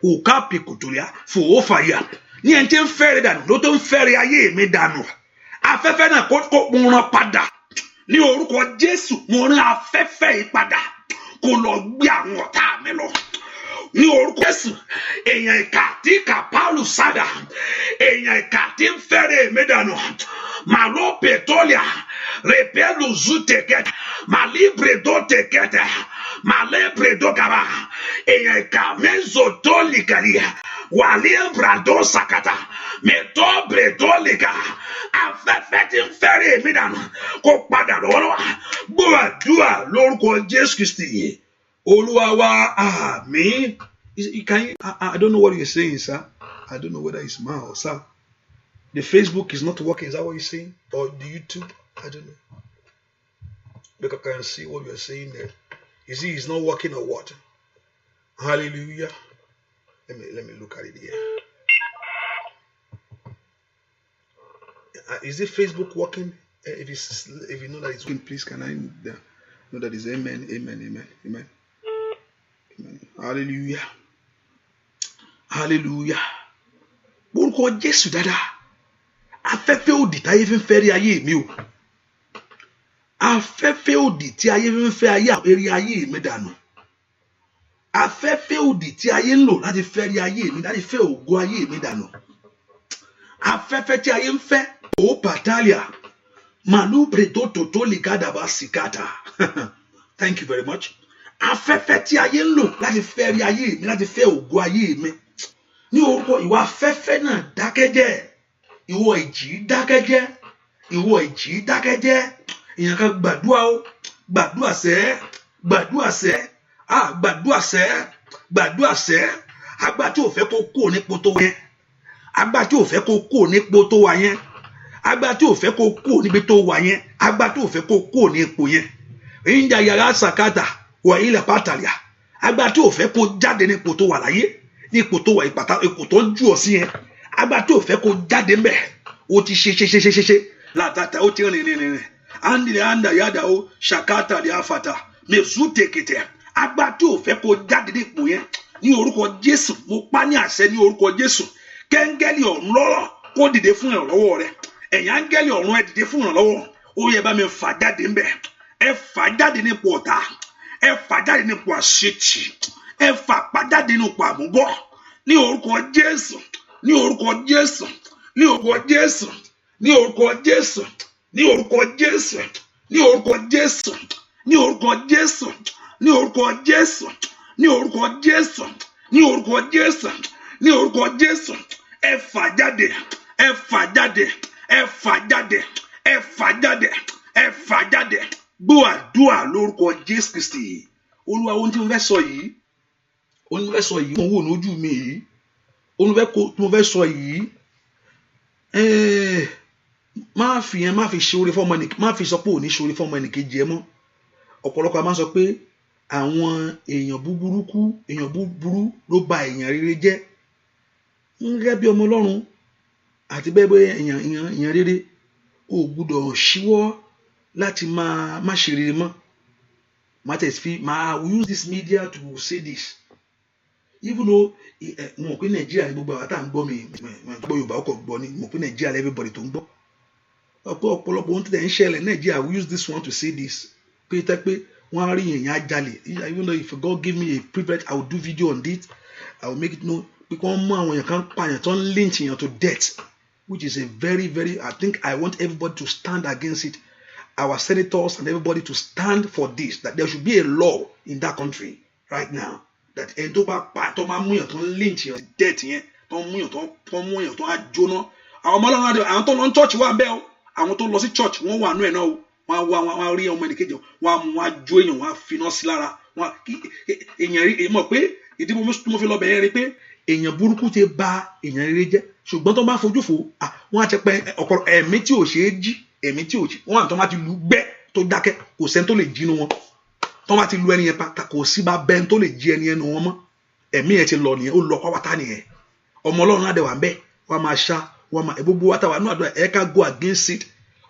A: òkà pìkùtùrìà fòwò fàyà ní ẹni tí ń fẹ́rẹ̀ dànù ló tó ń fẹ́rẹ̀ ayé mi dànù afẹ́fẹ́ náà kó mo rán padà ní orúkọ Jésù mo rán afẹ́fẹ́ yìí padà kó lọ gbé àwọn ọ̀tá mi lọ ní orúkọ Jésù èèyàn ìkà tí kàpálù sádà èèyàn ìkà tí ń fẹ́rẹ̀ mi dànù màlúù pẹ̀tọ́lìà rẹ̀pẹ́lù zùtẹ̀kẹ́tẹ̀ màlíbredó tẹ̀kẹ́tẹ̀ màlíbredó gàbà èèyàn ìkà mẹ́zọ̀tọ́lìkàlìà wàlíbradó sàkàtà mẹ́tọ́bredọ́lìkà afẹ́fẹ́ tí ń fẹ́rẹ̀ mi dànù kó padà lọ́wọ́lọ́wọ́ gbọ́ àdúrà lórúkọ Jésù Kristi Olúwa wa àmín. I don't know what you're saying, sir. I don't know whether it's man or sir. The Facebook is not working. Is that what you're saying? Or the YouTube? I don't know. Because I can see what you're saying there. You see, it's not working or what? Hallelujah. Let me look at it here. Is it Facebook working? If you know that it's working, please can I know that it's amen, amen, amen, amen. Amen. Hallelujah. Hallelujah. Orúkọ Jésù dáadáa. Afẹ́fẹ́ òdì tí ayé fi ń fẹ́ rí ayé mi o. Afẹ́fẹ́ òdì tí ayé fi ń fẹ́ rí ayé mi dànù. Afẹ́fẹ́ òdì tí ayé ń lò láti fẹ́ rí ayé mi, láti fẹ́ ògo ayé mi dànù. Afẹ́fẹ́ tí ayé ń fẹ́ o patalia. Malu bredo toto ligadaba sikata. Thank you very much. Afẹ́fẹ́ tí ayé ń lò láti fẹ́ rí ayé mi, láti fẹ́ ògo ayé mi. Ní orúkọ ìwà afẹ́fẹ́ náà dákẹ́jẹ́. Ìwọ ìjì dákẹ́jẹ́. Ìwọ ìjì dákẹ́jẹ́. Ìyẹn kan gbàdúrà o. Gbàdúrà sẹ́. Gbàdúrà sẹ́. Gbàdúrà sẹ́. Gbàdúrà sẹ́. Agbá tí ò fẹ́ kó kúrò nípò tó wà yẹn. Agbá tí ò fẹ́ kó kúrò nípò tó wà yẹn. Agbá tí ò fẹ́ kó kúrò níbi tó wà yẹn. Agbá tí ò fẹ́ kó kúrò ní ipò yẹn. Ìjà yàrá sàkátà wà ilẹ̀ pátàlíà. Agbá tí ò fẹ́ kó jáde nípò tó wà láyé. Ní ipò tó wà ipò tó ń jù ọ sí yẹn. Agbá tí ò fẹ́ kó jáde mbẹ̀. Ó ti ṣe. Látàtà ó ti rìn. Andile anda yada o shakata li afata. Mezute kete. Agbá tí ò fẹ́ kó jáde nípò yẹn. Ní orúkọ Jésù, mo pa ní àṣẹ ní orúkọ Jésù. Kẹ́ńgẹ́lì ọ̀run lọ́rọ̀ kó dìde fún ìrànlọ́wọ́ rẹ̀. Ẹ̀yin áńgẹ́lì ọ̀run ẹ dìde fún ìrànlọ́wọ́. Ó yẹ bá mi fà jáde ńbẹ̀. Ẹ fà jáde nípò ọ̀tá. Ẹ fà jáde nípò àṣetì. Ẹ fà jáde nípò àmúbọ̀. Ní orúkọ Jésù. Ní orúkọ Jésù. Ní orúkọ Jésù. Ní orúkọ Jésù. Ní orúkọ Jésù. Ní orúkọ Jésù. Ní orúkọ Jésù. Ní orúkọ Jésù. Ní orúkọ Jésù. Ní orúkọ Jésù. Ní orúkọ Jésù. Ẹ fà jáde. Ẹ fà jáde. Ẹ fà jáde. Ẹ fà jáde. Ẹ fà jáde. Gbọ́ àdúrà lórúkọ Jésù Kristi. Olúwa ohun tí mo fẹ́ sọ yìí. Ohun tí mo fẹ́ sọ yìí. Mo wò lójú mi yìí. Ohun tí mo fẹ́ sọ yìí. Má fi ṣe oore fọ́mọ ẹnìkejì. Má fi sọ pé ò ní ṣe oore fọ́mọ ẹnìkejì ẹ mọ́. Ọ̀pọ̀lọpọ̀ a máa sọ pé àwọn èèyàn búburú ló ba èèyàn rere jẹ́. Gẹ́gẹ́ bí ọmọ Ọlọ́run àti bẹ́ẹ̀ èèyàn rere ò gbúdọ̀ ṣíwọ́ láti má ṣe rere mọ́. I will use this media to say this. Even though mo pé Nàìjíríà ní gbogbo àwọn tá à ń gbọ́ mi gbọ́ Yorùbá ọkọ̀ gbọ́ ni mo pé Nàìjíríà everybody tó ń gbọ́. Ọ̀pọ̀lọpọ̀ ohun tí tẹ̀ ń ṣẹlẹ̀ Nàìjíríà I will use this one to say this. Pé wọ́n á rí èèyàn ajalè. Even though if God give me a privilege I will do video on it. I will make it known. Pé kí wọ́n mú àwọn èèyàn kan pààyàn tó ń lynch èèyàn to death. which is a very, very, I think I want everybody to stand against it. Our senators and everybody to stand for this, that there should be a law in that country right now. That ẹni tó bá pa tó máa mú yàn tó ń lynch yàn death yẹn tó ń mú yàn tó ń mú yàn tó ń jóná. Àwọn ọmọ ọlọ́run àdéhùn àwọn tó lọ ní church wà bẹ́ẹ̀ o. Àwọn tó lọ sí church wọ́n wà nú ẹ̀ náà o. Wọ́n á rí ọmọ ẹnìkejì wọ́n á mú wọn á jó èèyàn wọ́n á finá sí lára. Èèyàn rí mọ̀ pé ìdí mo fi lọ bẹ̀rẹ̀ rí pé èèyàn burúkú ti bà èèyàn rere jẹ́ ṣùgbọ́n tó bá fojú fò wọ́n á ti pẹ́ ọ̀pọ̀ ẹ̀mí tí ò ṣeé jí ẹ̀mí tí ò jí wọ́n àti tó bá ti lu gbẹ́ tó dákẹ́ kò sẹ́ni tó lè jí inú wọn tó bá ti lu ẹni yẹn pa kò sí bá bẹ́ẹ̀ tó lè jí ẹni yẹn nu wọn mọ́ ẹ̀mí yẹn ti lọ nìyẹn ó lọ pátá nìyẹn ọmọ ọlọ́run á dẹ̀ wà ń bẹ́ẹ̀ wọ́n máa ṣá wọ́n máa gbogbo wa táwa nínú àdúrà ẹ̀ ká go against it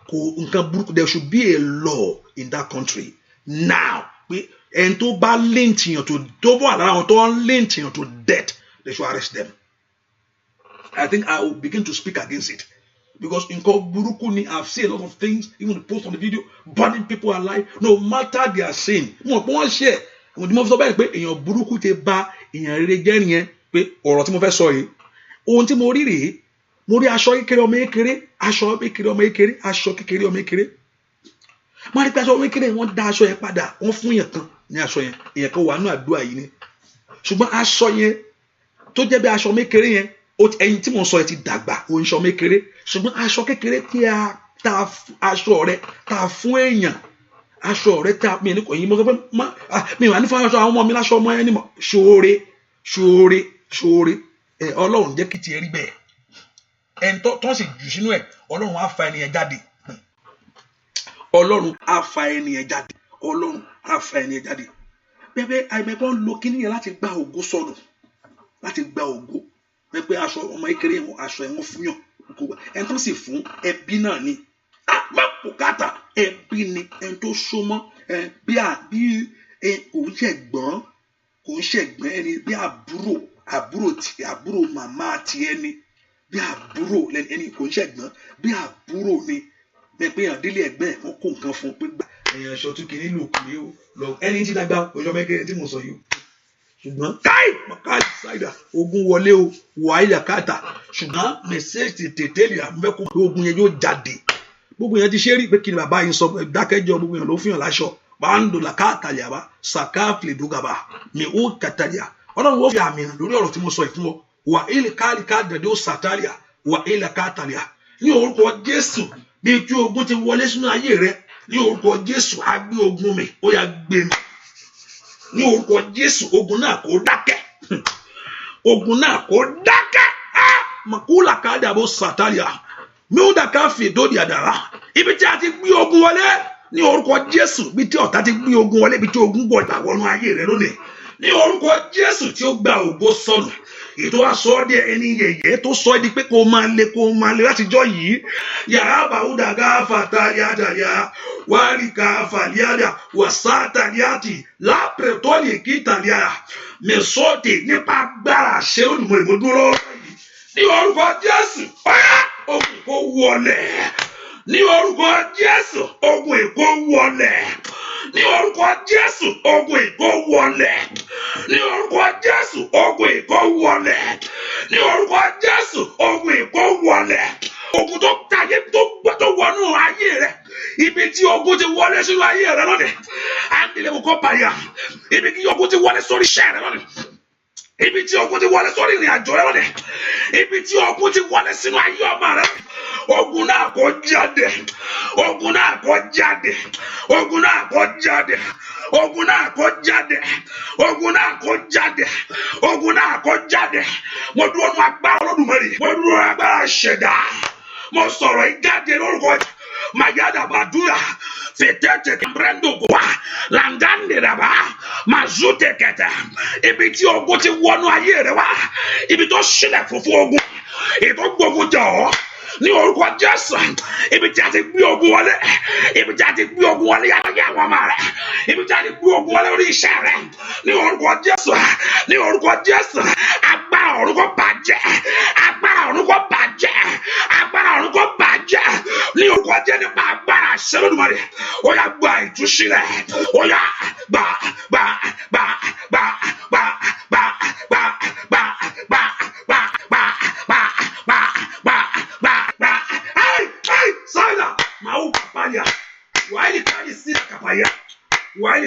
A: kò nǹkan burúkú there should be a law in that country now pé ẹni tó bá lynch yàn tó bọ́ àlára wọn tó ń lynch yàn to death they should arrest them. I think I will begin to speak against it. Because in buruku ni I've seen a lot of things, even the post on the video, burning people alive, no matter their sin. Mo share. Mo di mo sọ bẹ́ẹ̀ pé èèyàn burúkú ti bà èèyàn rere jẹ́ nìyẹn pé ọ̀rọ̀ tí mo fẹ́ sọ yìí. Ohun tí mo rí rèé, mo rí aṣọ kékeré ọmọ kékeré, aṣọ kékeré ọmọ kékeré, aṣọ kékeré ọmọ kékeré. Mo rí pé aṣọ ọmọ kékeré wọ́n dá aṣọ yẹn padà, wọ́n fún èèyàn kan ní aṣọ yẹn. Èèyàn kan wà nínú àdúrà yìí ni. Ṣùgbọ́n aṣọ yẹn tó jẹ́ bí aṣọ kékeré yẹn ẹyin tí mo sọ ẹ ti dàgbà o ń sọ mékeré ṣùgbọ́n aṣọ kékeré tí a ta aṣọ rẹ ta fún èèyàn aṣọ rẹ ta mi ní kò yín mo sọ pé mi wà ní fún aṣọ àwọn ọmọ mi láṣọ ọmọ ẹni mọ ṣoore Ọlọ́run jẹ́ kí tiẹ̀ rí bẹ́ẹ̀ ẹni tó sì jù sínú ẹ̀ Ọlọ́run á fa ẹnìyẹn jáde Ọlọ́run á fa ẹnìyẹn jáde Ọlọ́run á fa ẹnìyẹn jáde bẹ́ẹ̀ àìmọ̀pọ̀ ń lo kíní yẹn láti gba ògo sọnù láti gba ògo pé aṣọ ọmọ kékeré wọn aṣọ ẹ̀wọ̀n fún yàn ẹni tó sì fún ẹbí náà ni má bùkátà ẹbí ni ẹni tó súnmọ́ bí kò ń ṣẹ̀gbọ́n ẹni bí àbúrò màmá ti ẹni bí àbúrò ẹni kò ń ṣẹ̀gbọ́n bí àbúrò ni bẹ́ẹ̀ pé èèyàn délé ẹ̀gbẹ́ ẹ̀ wọ́n kó nǹkan fún un pé gbà èèyàn aṣọ tún kìíní lò kùnú yìí lọ ẹni tí dàgbà ọjọ́ mẹ́kẹ́rẹ́ tí mo sọ yìí ṣùgbọ́n káì mọ̀káì ṣáìdà ogun wọlé o wà ilẹ̀ káàtà ṣùgbọ́n mẹ́sẹ̀ẹ̀sì tètè lè àmúfẹ́kùn pé ogun yẹn yóò jáde gbogbo yẹn ti ṣe rí pé kí ni bàbá yìí sọ dákẹ́jọ́ gbogbo yẹn ló fihàn láṣọ pàǹdò làkàtà yàrá sàkáàfìlì dùgàbà mi ò kàtàlíà ọlọ́run wọ́n fi àmì hàn lórí ọ̀rọ̀ tí mo sọ ìfún ọ wà ilẹ̀ káàlìkà dàdé ó sàtàlíà wà ilẹ̀ kàtàlíà ní orúkọ Jésù bí tí ogun ti wọlé sínú ayé rẹ ní orúkọ Jésù á gbé ogun mi ó yá gbé mi ní orúkọ Jésù ogun náà kó dákẹ́ ogun náà kó dákẹ́ makula kadabo satalia miuda káfí dòdì àdàrà ibi tí a ti gbé ogun wọlé ní orúkọ Jésù bí tí ọ̀tá ti gbé ogun wọlé bí tí ogun gbọ́ ìgbà wọnú ayé rẹ lónìí ní orúkọ Jésù tí ó gba ògo sọnù ètò aṣọ ọdẹ ẹni yẹyẹ tó sọ di pé kó máa le láti jọ yìí yàrá bàúdà gáfàtà yàdàyà wàríkà fàlíàdà wàsátàlíàtì lápẹtọọlì kìtàlíà mẹsọọtì nípa agbára ṣe olùmọ̀lẹ́mọ̀dúró ní orúkọ Jésù ọ̀yá ogun kó wọlé ní orúkọ Jésù ogun èkó wọlé ní orúkọ Jésù ogun èkó wọlé ní orúkọ Jésù ogun èkó wọlé ní orúkọ Jésù ogun èkó wọlé ogun tó tàyé tó wọnú ayé rẹ ibi tí ogun ti wọlé sínú ayé rẹ lónìí àndìlẹ̀ kò bàyà ibi tí ogun ti wọlé sórí iṣẹ́ rẹ lónìí ibi tí ogun ti wọlé sórí ìrìn àjò rẹ lónìí ibi tí ogun ti wọlé sínú ayé ọmọ rẹ ogun náà kó jáde ogun náà kó jáde ogun náà kó jáde ogun náà kó jáde ogun náà kó jáde ogun náà kó jáde mo dúró nínú agbára Olódùmarè mo dúró nínú agbára ṣẹ̀dá mo sọ̀rọ̀ ìjáde lórúkọ mayada badura fetete brendo kwa langande raba mazute kete ibi tí ogun ti wọnú ayé rẹ wá ibi tó ṣílẹ̀ fún ogun ètò gbógun jà ọ́ ní orúkọ Jésù ibi tí a ti gbé ogun wọlé ibi tí a ti gbé ogun wọlé yàrá àwọn ọmọ rẹ ibi tí a ti gbé ogun wọlé orí iṣẹ́ rẹ ní orúkọ Jésù ní orúkọ Jésù agbára ọ̀run kó bàjẹ́ agbára ọ̀run kó bàjẹ́ agbára ọ̀run kó bàjẹ́ ní orúkọ Jésù nípa agbára àṣẹ Olódùmarè ó yá gba ìtúsílẹ̀ ó yá gbà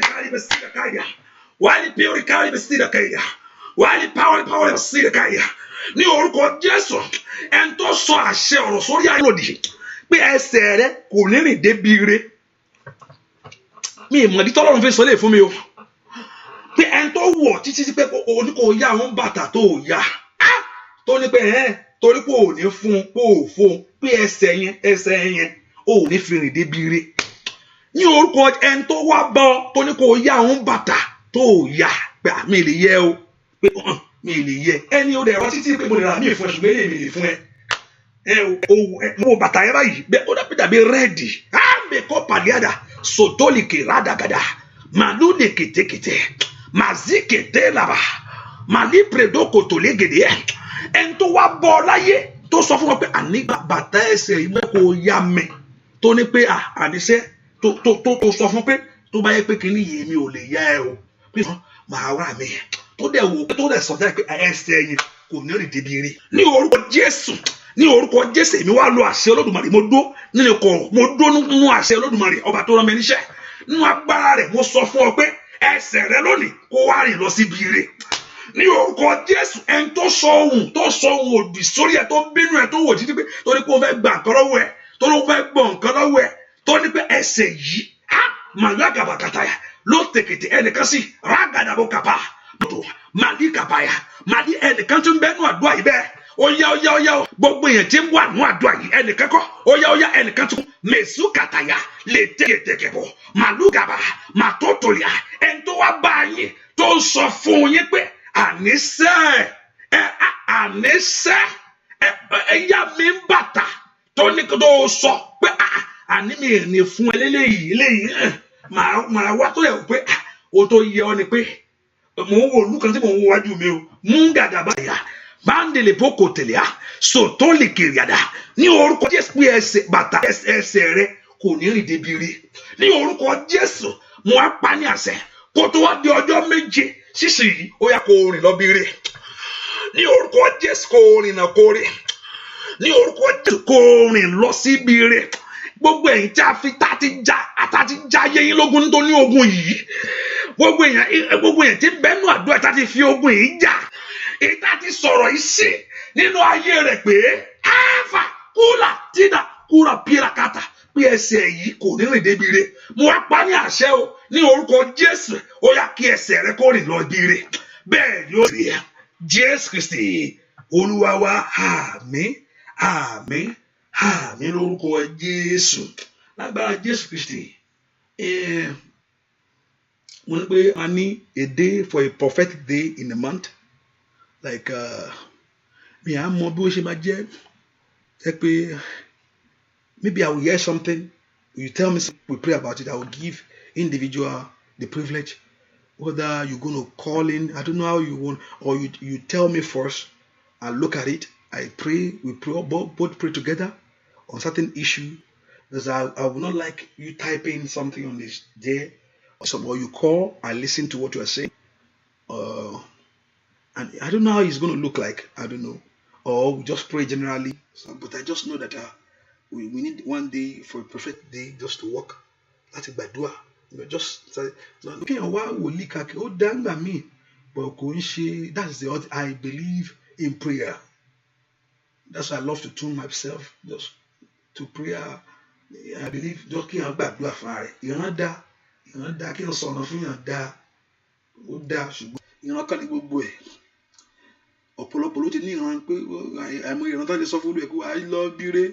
A: kari besida kaya. Wali pure kari besida kaya. Wali power besida kaya. Ní orúkọ Jésù, ẹni tó sọ àṣẹ ọ̀rọ̀ sórí ayé lòdì pé ẹsẹ̀ rẹ kò ní rìn débi ire. Mi ìmọ̀dí tọ́lọ́run fi sọ lè fún mi o. Pé ẹni tó wọ̀ títí pé o ní kò ya àwọn bàtà tó ya. Tó ní pé torí pé ò ní fún pé ò fún pé ẹsẹ̀ yẹn ò ní fi rìn débi ire. Ní orúkọ ẹni tó wá bọ́ tó ní kò ya àwọn bàtà tó ya pé mi lè yẹ o. Pé mi lè yẹ ẹni ó dẹ̀ wá títí pé mo lè ra mí ìfún ẹ̀sùn méjì mi lè fún ẹ. Mo bàtà yẹn báyìí bẹ́ẹ̀ ó dàbí rẹ́ẹ̀dì. Mi kọ́ pàdéàdà sòtólìkì rádàgàdà màlúù ní kètékèté màzíkèté làbà màlí pèdókò tó légèdè ẹ̀. Ẹni tó wá bọ́ láyé tó sọ fún wọn pé àní bàtà ẹsẹ̀ yìí mọ́ kò yá mi tó ní pé àníṣe tó sọ fún pé tó bá yẹ pé kí ni yìí mi ò lè yá ẹ o pé màá wà mí tó dẹ̀ wò tó dẹ̀ sọ̀tẹ́ pé ẹsẹ̀ yìí kò ní rìn débi ire. Ní orúkọ Jésù èmi wá lo àṣẹ Olódùmarè mo dó nínú kọ̀rọ̀ mo dó nínú àṣẹ Olódùmarè ọba tó rán mi níṣẹ́ nínú agbára rẹ̀ mo sọ fún ọ pé ẹsẹ̀ rẹ lónìí kó wá rìn lọ síbi ire. Ní orúkọ Jésù ẹni tó sọ ohun òdì sórí ẹ tó bínú ẹ tó wò títí pé torí pé ó fẹ́ gbà nǹkan lọ́wọ́ ẹ tó ló fẹ́ gbọ́ nǹkan lọ́wọ́ ẹ tó ní pé ẹsẹ̀ yìí màlágàbàkàtàyà ló tèkètè ẹnìkan sí rágàdàbò kàpá màlí kàpáyà màlí ẹnìkan tó ń bẹ́nu àdúrà yìí bẹ́ẹ̀ Oya gbogbo èèyàn tí ń wà nù àdúrà yìí ẹnìkan kọ́ oya ẹnìkan tó mèsù kàtàyà lè tẹ̀kẹ̀tẹ̀kẹ̀ bọ̀ màlúgàbà màtótòlìà ẹni tó wá bá yín tó ń sọ fún yín pé àníṣe ẹ̀yà mi ń bàtà tó ní kó tó sọ pé àní mi ò ní fún ẹ léyìí màá wá tó yẹ pé o tó yẹ ọ ni pé mò ń wo olùkan tí mò ń wo wájú mi o mú gàgàbà yà bandele poko telia sotoli kiriada ní orúkọ Jésù pé ẹsẹ̀ bàtà ẹsẹ̀ rẹ kò ní rìn débi ire. Ní orúkọ Jésù mo wá pa ní àṣẹ kó tó wá di ọjọ́ méje sísìn yìí ó yá kó rìn lọ bí ire. Ní orúkọ Jésù kó rìn náà kó rìn. Ní orúkọ Jésù kó rìn lọ síbi ire. Gbogbo ẹ̀yin tí a fi àtàtì já ayé yín lógun nítorí ogun yìí gbogbo èèyàn tí bẹ́nu àdúrà tá ti fi ogun yìí jà ìta ti sọ̀rọ̀ yìí sí nínú ayé rẹ̀ pé áfà kúlà tínà kúrà pírakàtà pé ẹsẹ̀ yìí kò ní rìn débi ire. Mo wá pa ní àṣẹ o ní orúkọ Jésù ó yá kí ẹsẹ̀ rẹ kó rìn lọ bí ire. Bẹ́ẹ̀ ni ó rí ẹ Jésù Kristi Olúwa wa àmín lórúkọ Jésù lágbára Jésù Kristi. Mo ní pé a ní a day for a prophetic day in a month. Like mi à mọ bí ó ṣe máa jẹ́ ẹ pé maybe I will hear something you tell me something, we pray about it. I will give individual the privilege whether you're going to call in. I don't know how you want, or you tell me first. I look at it. I pray. We pray both pray together on certain issue because I would not like you typing something on this day or you call. I listen to what you are saying. And I don't know how it's going to look like. I don't know. Or we just pray generally. But I just know that we need one day for a perfect day just to walk. That's a badua. Just looking at what will leak. Oh, damn me. But that's the other. I believe in prayer. That's why I love to tune myself just to prayer. I believe just kí n gbàdúrà fún rẹ̀. Ìran dá kí n sọ̀rọ̀ fún yàn dá. Ó dá ṣùgbọ́n ìran kan ní gbogbo ẹ̀. Ọ̀pọ̀lọpọ̀ ló ti ní ìran pé àìmọ̀ ìran tó lè sọ fún olú ẹ̀ kó ayé lọ bíré.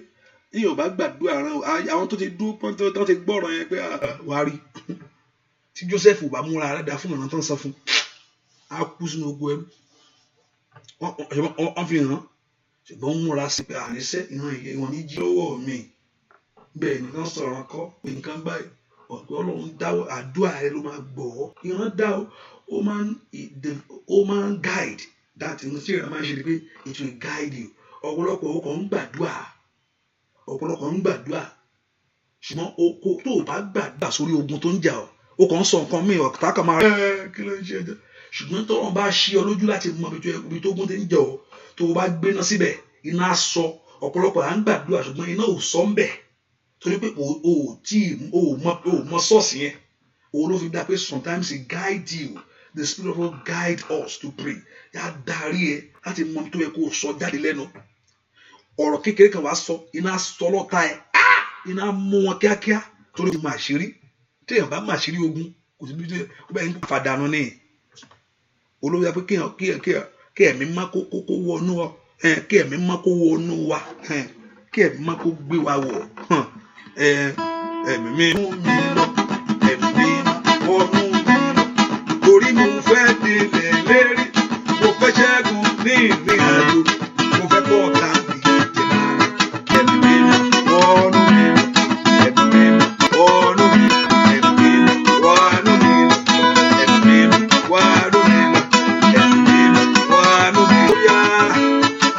A: Ní ò bá gbàdúrà rán àwọn tó ti dúró tó ti gbọ́rọ̀ yẹn pé wàá rí. Tí Joseph ò bá múra rẹ̀ dá fún ìran tó ń sọ fún. Á kú sínú ogun ẹrú. Wọ́n fi hàn. Ṣùgbọ́n múra sí pé àníṣe ìwọ̀n ní jí lọ́wọ́ mi. Bẹ́ẹ̀ ni wọ́n sọ̀rọ̀ kọ́ pé nǹkan báyìí ọ̀pẹ́ Ọlọ́run dáwọ́ àdúrà rẹ ló máa gbọ́. Ìran dá ó máa ń guide that ìran tí ìran máa ń ṣe ni pé it will guide you. Ọ̀pọ̀lọpọ̀ ó kàn ń gbàdúrà ṣùgbọ́n tó o bá gbàdúrà sórí ogun tó ń jà ọ́ ó kàn ń sọ nǹkan míì ọ̀tá kan máa kí ló ń ṣe ẹjọ́ ṣùgbọ́n tó wọn bá ṣí ọ lójú láti mọ ibi tó ogun tó ń jà ọ́ tó o bá gbéná síbẹ̀ iná á sọ. Ọ̀pọ̀lọpọ̀ à ń gbàdúrà ṣùgbọ́n iná ò sọ ń bẹ̀ torí pé o mọ sọ́ọ̀sì yẹn òun ló fi dá pé sometimes he guide you, the spirit of God guide us to pray. Yà á darí ẹ láti mọ tó yẹ kó sọ jáde lẹ́nu. Ọ̀rọ̀ kékeré kan wá sọ, iná sọ lọ́ta ẹ̀, iná mú wọn kíákíá torí mo máa ṣírí. Téèyàn bá máa ṣírí ogun, kò sí bí ó bẹ́ẹ̀ ń fàdánù ní. Olóyè pé kí ẹ̀mí má kó wọnú ọ, kí ẹ̀mí má kó wọnú wa, kí ẹ̀mí má kó gbé wa wọ̀. Ẹ̀mí mi mú mi lọ, ẹ̀mí mi wọnú mi lọ, torí mo fẹ́ délẹ̀ lérí, mo fẹ́ ṣẹ́gun ní ìrìn àjò, mo fẹ́ kọ́ ọ̀tá mi jẹ́ máa rẹ̀. Ẹ̀mí mi wọnú mi lọ, ẹ̀mí mi wọnú mi lọ, ẹ̀mí mi wọnú mi lọ, ẹ̀mí mi wọnú mi lọ, ẹ̀mí mi wọnú mi lọ, yá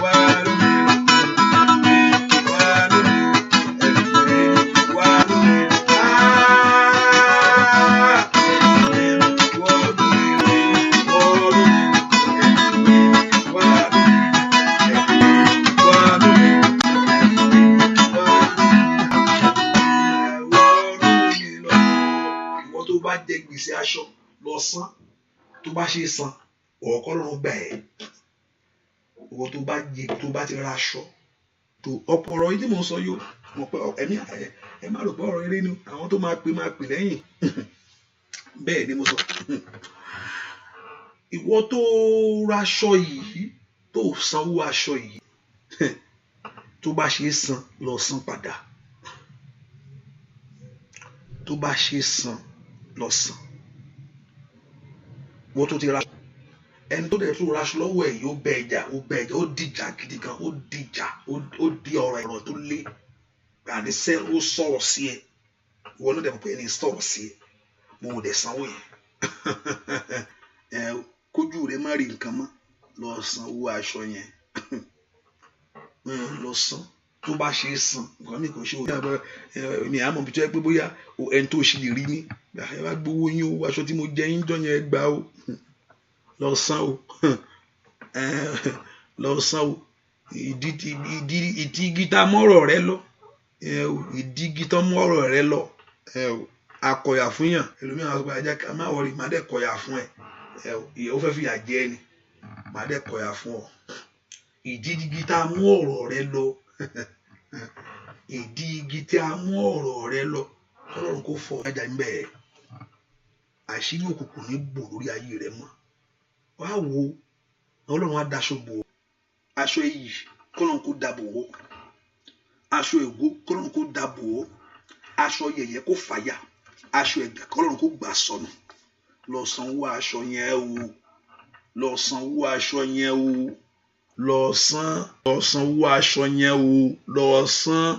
A: wọnú mi lọ, ẹ̀mí mi wọnú mi lọ, ẹ̀mí mi wọnú mi lọ, jẹ gbèsè aṣọ lọ san tó bá ṣe san ọkọ lọ́rùn gbà ẹ́. Ìwọ tó bá ti ra aṣọ tó ọ̀pọ̀rọ̀ yìí tí mò ń sọ yóò mọ̀ pé ẹ̀mí ẹ má rò pé ọ̀rọ̀ eré ni àwọn tó máa pè lẹ́yìn bẹ́ẹ̀ ni mo sọ. Ìwọ tó ra aṣọ yìí tó sanwó aṣọ yìí tó bá ṣe san lọ san padà, tó bá ṣe san lọ san. Wọ́n tó ti ra ẹni tó dẹ̀ tó raṣọ lọ́wọ́ ẹ̀ yóò bẹ ẹja ó dìjà gidi gan, ó di ọ̀rọ̀ ẹ̀rọ tó lé àdìsẹ́ ó sọ̀rọ̀ sí ẹ, ìwọ ló dẹ̀ mọ̀ pé ẹni sọ̀rọ̀ sí ẹ, mo ò dẹ̀ sanwó yẹn. Kójú rẹ má rí nǹkan mọ́ lọ sanwó aṣọ yẹn lọ san tó bá ṣe é san nǹkan mi kò ṣe òun ní àmọ́ bí tó yẹ pé bóyá ẹni tó ṣe lè rí ní ẹ bá gbowó yín o, aṣọ tí mo jẹ yín jọ yẹn gbà o, lọ san o lọ san o. ìdí igi tá mọ́rọ̀ rẹ lọ, ìdí igi tó mọ́rọ̀ rẹ lọ, akọ̀yà fún yàn ẹlòmíràn sọ pé ajá ká má wọrí má dẹ̀ kọ̀yà fún ẹ, ó fẹ́ fìyà jẹ ẹ ni, má dẹ̀ kọ̀yà fún ọ. Ìdí igi tá mú ọ̀rọ̀ rẹ lọ ìdí igi tí a mú ọ̀rọ̀ rẹ lọ, Ọlọ́run kò fọ ẹja níbẹ̀, àṣírí òkùnkùn ní bò lórí ayé rẹ mọ́. Wá wo Ọlọ́run á daṣọ bò ó, aṣọ èyí kọ́lọ́run kó dàbò ó, aṣọ ègbó kọ́lọ́run kó dàbò ó, aṣọ yẹ̀yẹ́ kó fàyà, aṣọ ẹ̀gàn kọ́lọ́run kó gbà sọnù. Lọ sanwó aṣọ yẹn o, lọ sanwó aṣọ yẹn o, lọ sanwó aṣọ yẹn o, lọ san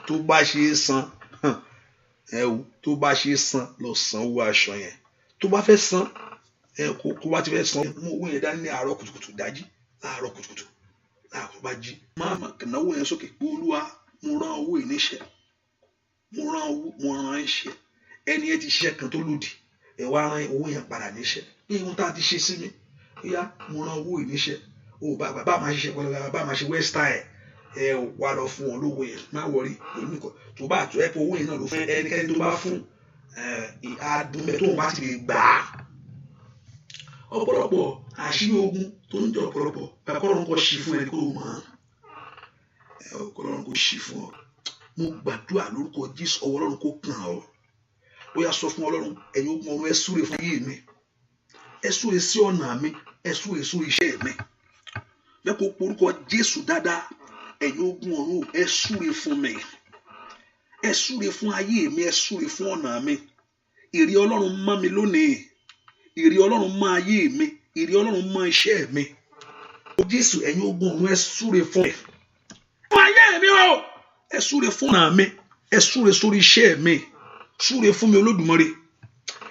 A: tó bá ṣe é san tó bá ṣe é san lọ sanwó aṣọ yẹn. Tó bá fẹ́ san kó bá ti fẹ́ san mú owó yẹn dání ní àárọ̀ kùtùkùtù dájí, láàárọ̀ kùtùkùtù láàárọ̀ bá jí máa náwó yẹn sókè pé Olúwa mo rán owó yìí níṣẹ́, mo rán iṣẹ́ ẹni ẹ ti ṣiṣẹ́ kan tó lòdì, ẹ wá rán owó yẹn padà níṣẹ́ pé ohun tá a ti ṣe sí mi, bóyá mo rán owó yìí níṣẹ́ o bàbá máa ṣiṣẹ́ pẹ̀lú bàbá máa ṣe western wà lọ fún wọn lówó yẹn má wọrí oníkọ tó bá tó ẹ pé owó yẹn náà ló fún ẹnikẹ́ni tó bá fún àdúmẹ tó bá ti lè gbà á. Ọ̀pọ̀lọpọ̀ àṣírí ogun tó ń jẹ ọ̀pọ̀lọpọ̀ Ọlọ́run kò ṣí fún ẹni kó mọ̀ Ọlọ́run kò ṣí fún ọ. Mo gbàdúrà lórúkọ Jésù ọwọ́ Ọlọ́run kó kàn ọ́. Ó yá sọ fún Ọlọ́run ẹ̀yin ogun ọ̀run ẹ súre fún ayé mi, ẹ súre sí ọ̀nà mi, ẹ súre sórí iṣẹ́ mi. Bẹ́ẹ̀ kó porúkọ Jésù dáadáa, ẹ̀yin ogun ọ̀run ẹ súre fún mi, ẹ súre fún ayé mi, ẹ súre fún ọ̀nà mi. Ìrì Ọlọ́run mọ́ mi lónìí, ìrì Ọlọ́run mọ́ ayé mi, ìrì Ọlọ́run mọ́ iṣẹ́ mi. Jésù ẹ̀yin ogun ọ̀run ẹ súre fún mi, fún ayé mi o, ẹ súre fún ọ̀nà mi, ẹ súre sórí iṣẹ́ mi, súre fún mi Olódùmarè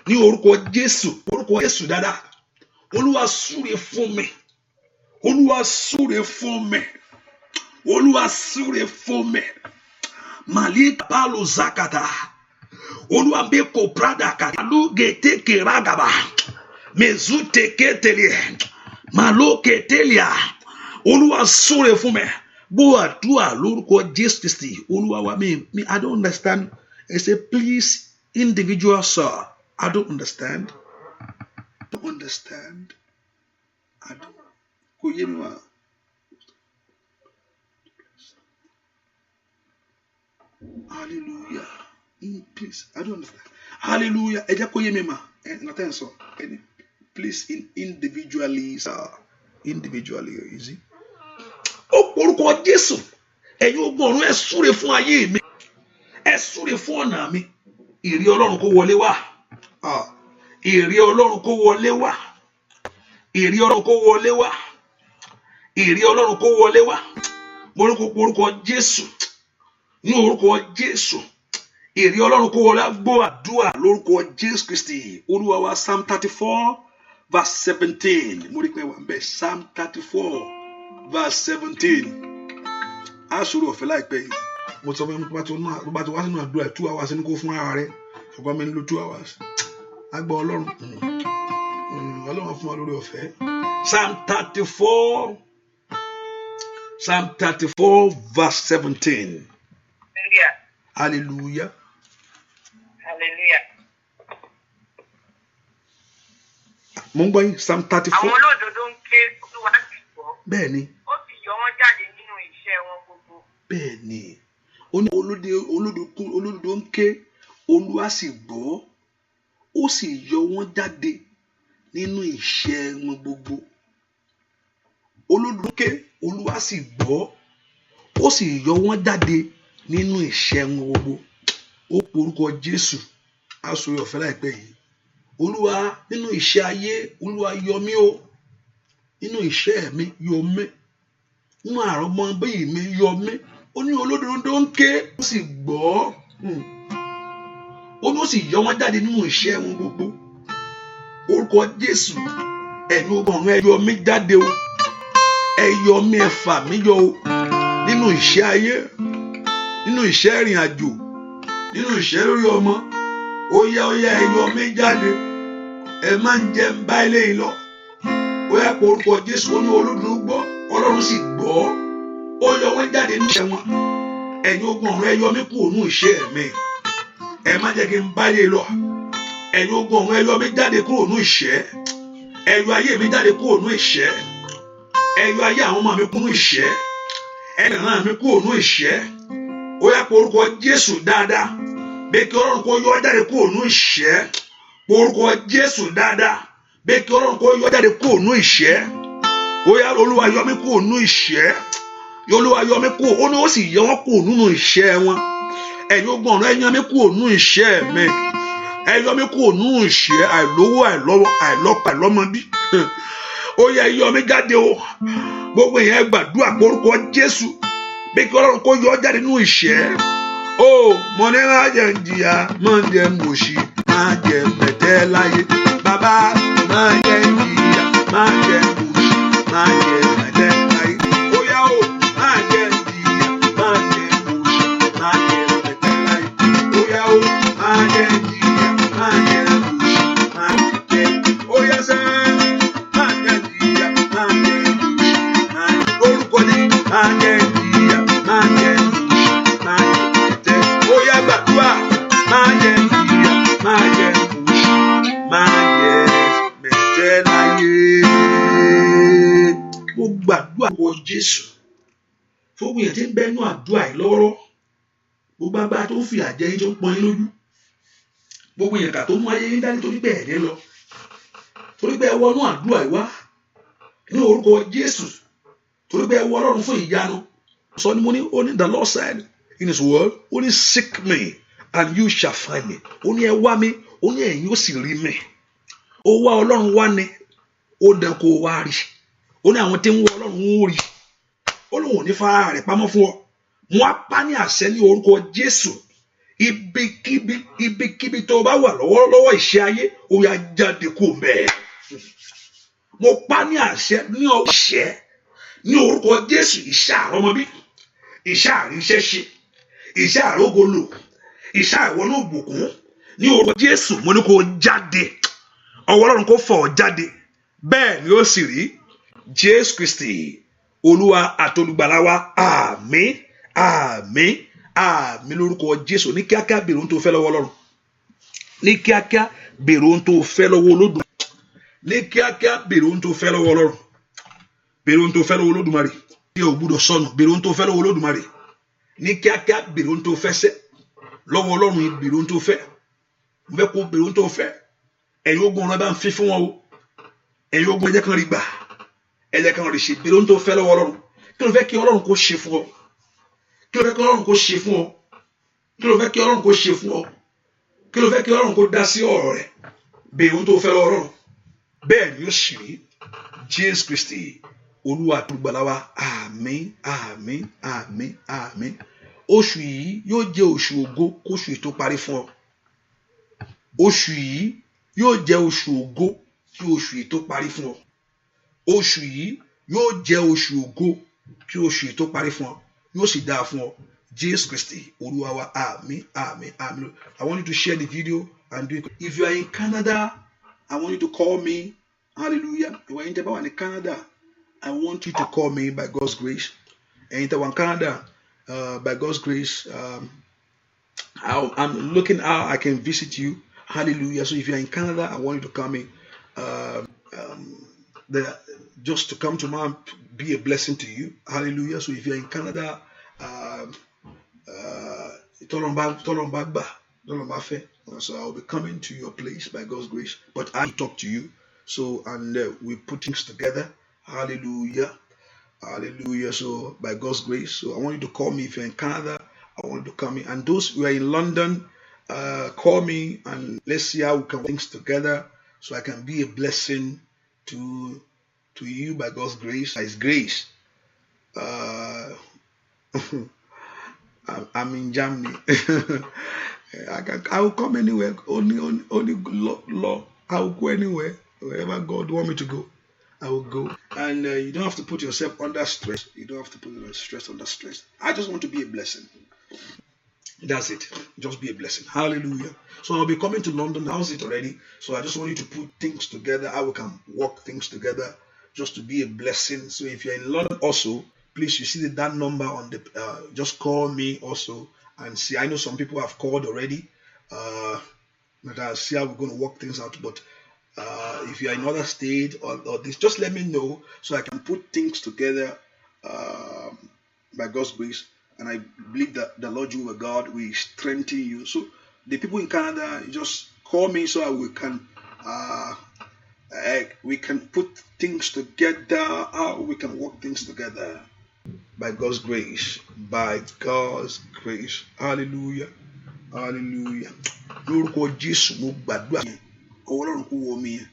A: ní orúkọ Jésù dáadáa. Olúwa súre fún mi, Olúwa súre fún mi, Olúwa súre fún mi. Malika palo zakata, Olúwa beko prada kata, lugete keragaba, mezute ketelie, maloke telia. Olúwa súre fún mi. Bó àdúrà lórúkọ Jésù Kristi Olúwa wa mi I don't understand. I say please individual sir, I don't understand. I don't understand. I don't. Kò yé mi wá. Hallelujah. Please, I don't understand. Hallelujah. Ẹ jẹ́ kó yé mi mà. Nothing so. Please, individually, sir. Individually, easy. Ó porúkọ Jésù. Ẹ̀yin ogun ọ̀run ẹ súre fún ayé mi. Ẹ súre fún ọ̀nà mi. Ìrí Ọlọ́run kó wọlé wá. Ìrí Ọlọ́run kó wọlé wá. Ìrí Ọlọ́run kó wọlé wá. Ìrí Ọlọ́run kó wọlé wá. Mo ní kó porúkọ Jésù. Ní orúkọ Jésù. Ìrí Ọlọ́run kó wọlé gbọ́ àdúrà lórúkọ Jésù Kristi. Olúwa wa Psalm 34 verse 17. Mo rí pé wà ń bẹ̀ Psalm 34 verse 17. A sọ̀rọ̀ ọ̀fẹ́ láìpẹ́ yìí. Mo sọ fún mi tó bá ti wá sínú àdúrà 2 hours ní kó fún ara rẹ̀. Ṣùgbọ́n mi ń lo 2 hours. A gbọ́ Ọlọ́run. Ọlọ́run fún wa lórí ọ̀fẹ́. Psalm 34 verse 17. Hallelujah.
B: Hallelujah.
A: Mo ń gbọ́ yín Psalm 34.
B: Àwọn olódodo ń ké Olúwa sì gbọ́.
A: Bẹ́ẹ̀ ni.
B: Ó sì yọ wọ́n jáde nínú iṣẹ́ wọn gbogbo.
A: Bẹ́ẹ̀ ni. Ó ní olódodo ń ké Olúwa sì gbọ́. Ó sì yọ wọ́n jáde nínú iṣẹ́ wọn gbogbo. Olódodo ń ké Olúwa sì gbọ́. Ó sì yọ wọ́n jáde nínú iṣẹ́ wọn gbogbo. Ó porúkọ Jésù. A sọ ọ̀fẹ́ láìpẹ́ yìí. Olúwa nínú iṣẹ́ ayé Olúwa yọ mí o. Nínú iṣẹ́ mi yọ mí. Nínú àrọ́mọbí mi yọ mí. Ó ní olódodo ń ké ó sì gbọ́. Ó ní ó sì yọ wọ́n jáde nínú iṣẹ́ wọn gbogbo. Orúkọ Jésù. Ẹ̀yin ọ̀run ẹ yọ mí jáde o. Ẹ yọ mí ẹ fà mí yọ o. Nínú iṣẹ́ ayé. Nínú iṣẹ́ ìrìn àjò. Nínú iṣẹ́ lórí ọmọ. Ó yá ẹ yọ mí jáde. Ẹ má ń jẹ́ ń bá ilé yìí lọ. Ó yá pé orúkọ Jésù ó ní olódodo gbọ́. Ọlọ́run sì gbọ́. Ó yọ wọ́n jáde nínú iṣẹ́ wọn. Ẹ̀yin ogun ọ̀run ẹ yọ mí kúrò nínú iṣẹ́ mi. Ẹ má jẹ́ kí n bá ilé lọ. Ẹ̀yin ogun ọ̀run ẹ yọ mí jáde kúrò nínú ìṣẹ́. Ẹ yọ ayé mi jáde kúrò nínú ìṣẹ́. Ẹ yọ ayé àwọn ọmọ mi kúrò nínú ìṣẹ́. Ẹ ràn mí kúrò nínú ìṣẹ́. Ó yá pé orúkọ Jésù dáadáa. Bẹ́ẹ̀ kí Ọlọ́run kó yọ jáde kúrò nínú ìṣẹ́. Pé orúkọ Jésù dáadáa. Bẹ́ẹ̀ kí Ọlọ́run kó yọ jáde kúrò nínú ìṣẹ́. Ó yá Olúwa yọ mí kúrò nínú ìṣẹ́. Olúwa yọ mí kúrò. Ó ní ó sì yọ wọ́n kúrò nínú ìṣẹ́ wọn. Ẹ̀yin ogun ọ̀run ẹ yọ mí kúrò nínú ìṣẹ́ mi. Ẹ yọ mí kúrò nínú ìṣẹ́ àìlówó àìlọ́pàá àìlọ́mọbí. Ó yá yọ mí jáde o. Gbogbo èèyàn gbàdúrà pé orúkọ Jésù. Bẹ́ẹ̀ kí Ọlọ́run kó yọ jáde nínú ìṣẹ́. Ó mo ní má jẹ́ ń jìyà má jẹ́ ń mòṣì má jẹ́ ń pẹ̀tẹ́ láyé. Bàbá má jẹ́ ń jìyà má jẹ́ ń mòṣì má jẹ́ ń pẹ̀tẹ́ láyé. Ó yá o má jẹ́ ń jìyà má jẹ́ ń mòṣì má jẹ́ ń pẹ̀tẹ́ láyé. Ó yá o má jẹ́ ń jìyà má jẹ́ ń mòṣì má jẹ́ ń. Ó yá sẹ́ má jẹ́ ń jìyà má jẹ́ ń mòṣì má jẹ́ ń. Orúkọ ní má jẹ́ ń jìyà má jẹ́ ń mòṣì má jẹ́ ń. Ó yá gbàdúrà máa jẹ ìyà máa jẹ òṣì máa jẹ mẹ̀tẹ́ láyé. Mo gbàdúrà wọ Jésù fún yẹn tí ń bẹ́nu àdúrà yìí lọ́wọ́rọ́. Gbogbo agbára tó ń fi àjẹ yín tó ń pọn yín lójú. Gbogbo yẹn kà tó mú ayé yín dání torí pé ẹ̀dẹ́ lọ. Torí pé ẹ wọnú àdúrà yìí wá ní orúkọ Jésù. Torí pé ẹ wọ Ọlọ́run fún ìyanu. Sọ ni mo ní ó ní the Lord said in his word, only seek me and you shall find me. Ó ní ẹ wá mi, ó ní ẹ̀yin ó sì rí mi. Ó wá Ọlọ́run wá ni, ó dán kó wá rí. Ó ní àwọn tí ń wá Ọlọ́run ó rí. Ó lóun ò ní fara rẹ̀ pamọ́ fún ọ. Mo á pa ní àṣẹ ní orúkọ Jésù. Ibikíbi tó bá wà lọ́wọ́lọ́wọ́ ìṣe ayé, ó yá jáde kó bẹ́ẹ̀. Mo pa ní àṣẹ ní ọ̀ṣẹ́ ní orúkọ Jésù ìṣẹ́ àrọ́mọbí, ìṣẹ́ àríṣẹ́ ṣe. Iṣẹ́ àrógolo, iṣẹ́ àìwọnú òbùkún ní orúkọ Jésù mo ní kó jáde. Ọwọ́ Ọlọ́run kó fọ̀ ọ́ jáde. Bẹ́ẹ̀ ni ó sì rí. Jésù Kristi Olúwa àtolùgbàlà wa. Àmín àmín àmín lórúkọ Jésù. Ní kíákíá bèrè ohun tó fẹ́ lọ́wọ́ Ọlọ́run. Ní kíákíá béèrè ohun tó fẹ́ lọ́wọ́ Olódùmarè ní kíákíá. Béèrè ohun tó fẹ́ lọ́wọ́ Ọlọ́run, béèrè ohun tó fẹ́ lọ́wọ́ Olódùmarè. Tí o gbúdọ̀ sọnù, béèrè ohun tó fẹ́ lọ́wọ́ Olódùmarè ní kíákíá. Béèrè ohun tó fẹ́ sẹ́ lọ́wọ́ Ọlọ́run yìí. Béèrè ohun tó fẹ́, mo fẹ́ kó béèrè ohun tó fẹ́. Ẹ̀yin ogun ọ̀run bá ń fi fún wọn o. Ẹ̀yin ogun ẹ̀jẹ̀ kan rí gbà, ẹ̀jẹ̀ kan rí ṣe. Béèrè ohun tó fẹ́ lọ́wọ́ Ọlọ́run. Kí ló fẹ́ kí Ọlọ́run kó ṣe fún ọ? Kí ló fẹ́ kí Ọlọ́run kó ṣe fún ọ? Kí ló fẹ́ kí Ọlọ́run kó ṣe fún ọ? Kí ló fẹ́ kí Ọlọ́run kó dá sí ọ̀rọ̀ rẹ? Béèrè ohun tó fẹ́ lọ́wọ́ Ọlọ́run. Bẹ́ẹ̀ ni ó sì rí. Jésù Kristi Olúwa tó gbàlà wa. Àmín, àmín, àmín, àmín. Oṣù yìí yóò jẹ́ oṣù ògo kóṣù yìí tó parí fún ọ. Oṣù yìí yóò jẹ́ oṣù ògo kí oṣù yìí tó parí fún ọ. Oṣù yìí yóò jẹ́ oṣù ògo kí oṣù yìí tó parí fún ọ. Yóò sì dáa fún ọ. Jésù Kristi Olúwa wa. Àmín, àmín, àmín. I want you to share the video and do it. If you are in Canada, I want you to call me. Hallelujah. If you are in Canada, I want you to call me by God's grace. And in Canada, by God's grace, I'm looking how I can visit you. Hallelujah. So if you're in Canada, I want you to come in. Just to come to man, be a blessing to you. Hallelujah. So if you're in Canada, so I'll be coming to your place by God's grace. But I talk to you. So, and we put things together. Hallelujah. Hallelujah. So by God's grace. So I want you to call me if you're in Canada. I want you to come in. And those who are in London, call me and let's see how we can work things together so I can be a blessing to you by God's grace. By His grace. I'm in Germany. I will come anywhere. Only law. I will go anywhere. Wherever God wants me to go, I will go. And you don't have to put yourself under stress. You don't have to put stress under stress. I just want to be a blessing. That's it. Just be a blessing. Hallelujah. So I'll be coming to London. How's it already? So I just want you to put things together. How we can work things together just to be a blessing. So if you're in London also, please, you see that number on the, just call me also and see. I know some people have called already. But I'll see how we're going to work things out. But if you're in another state or this, just let me know so I can put things together by God's grace. And I believe that the Lord Jehovah God will strengthen you. So the people in Canada, just call me so we can put things together. We can work things together by God's grace. By God's grace. Hallelujah. Hallelujah. Lórúkọ Jésù mo gbàdúrà yẹn. Ọwọ́ Ọlọ́run kó wọ omi yẹn.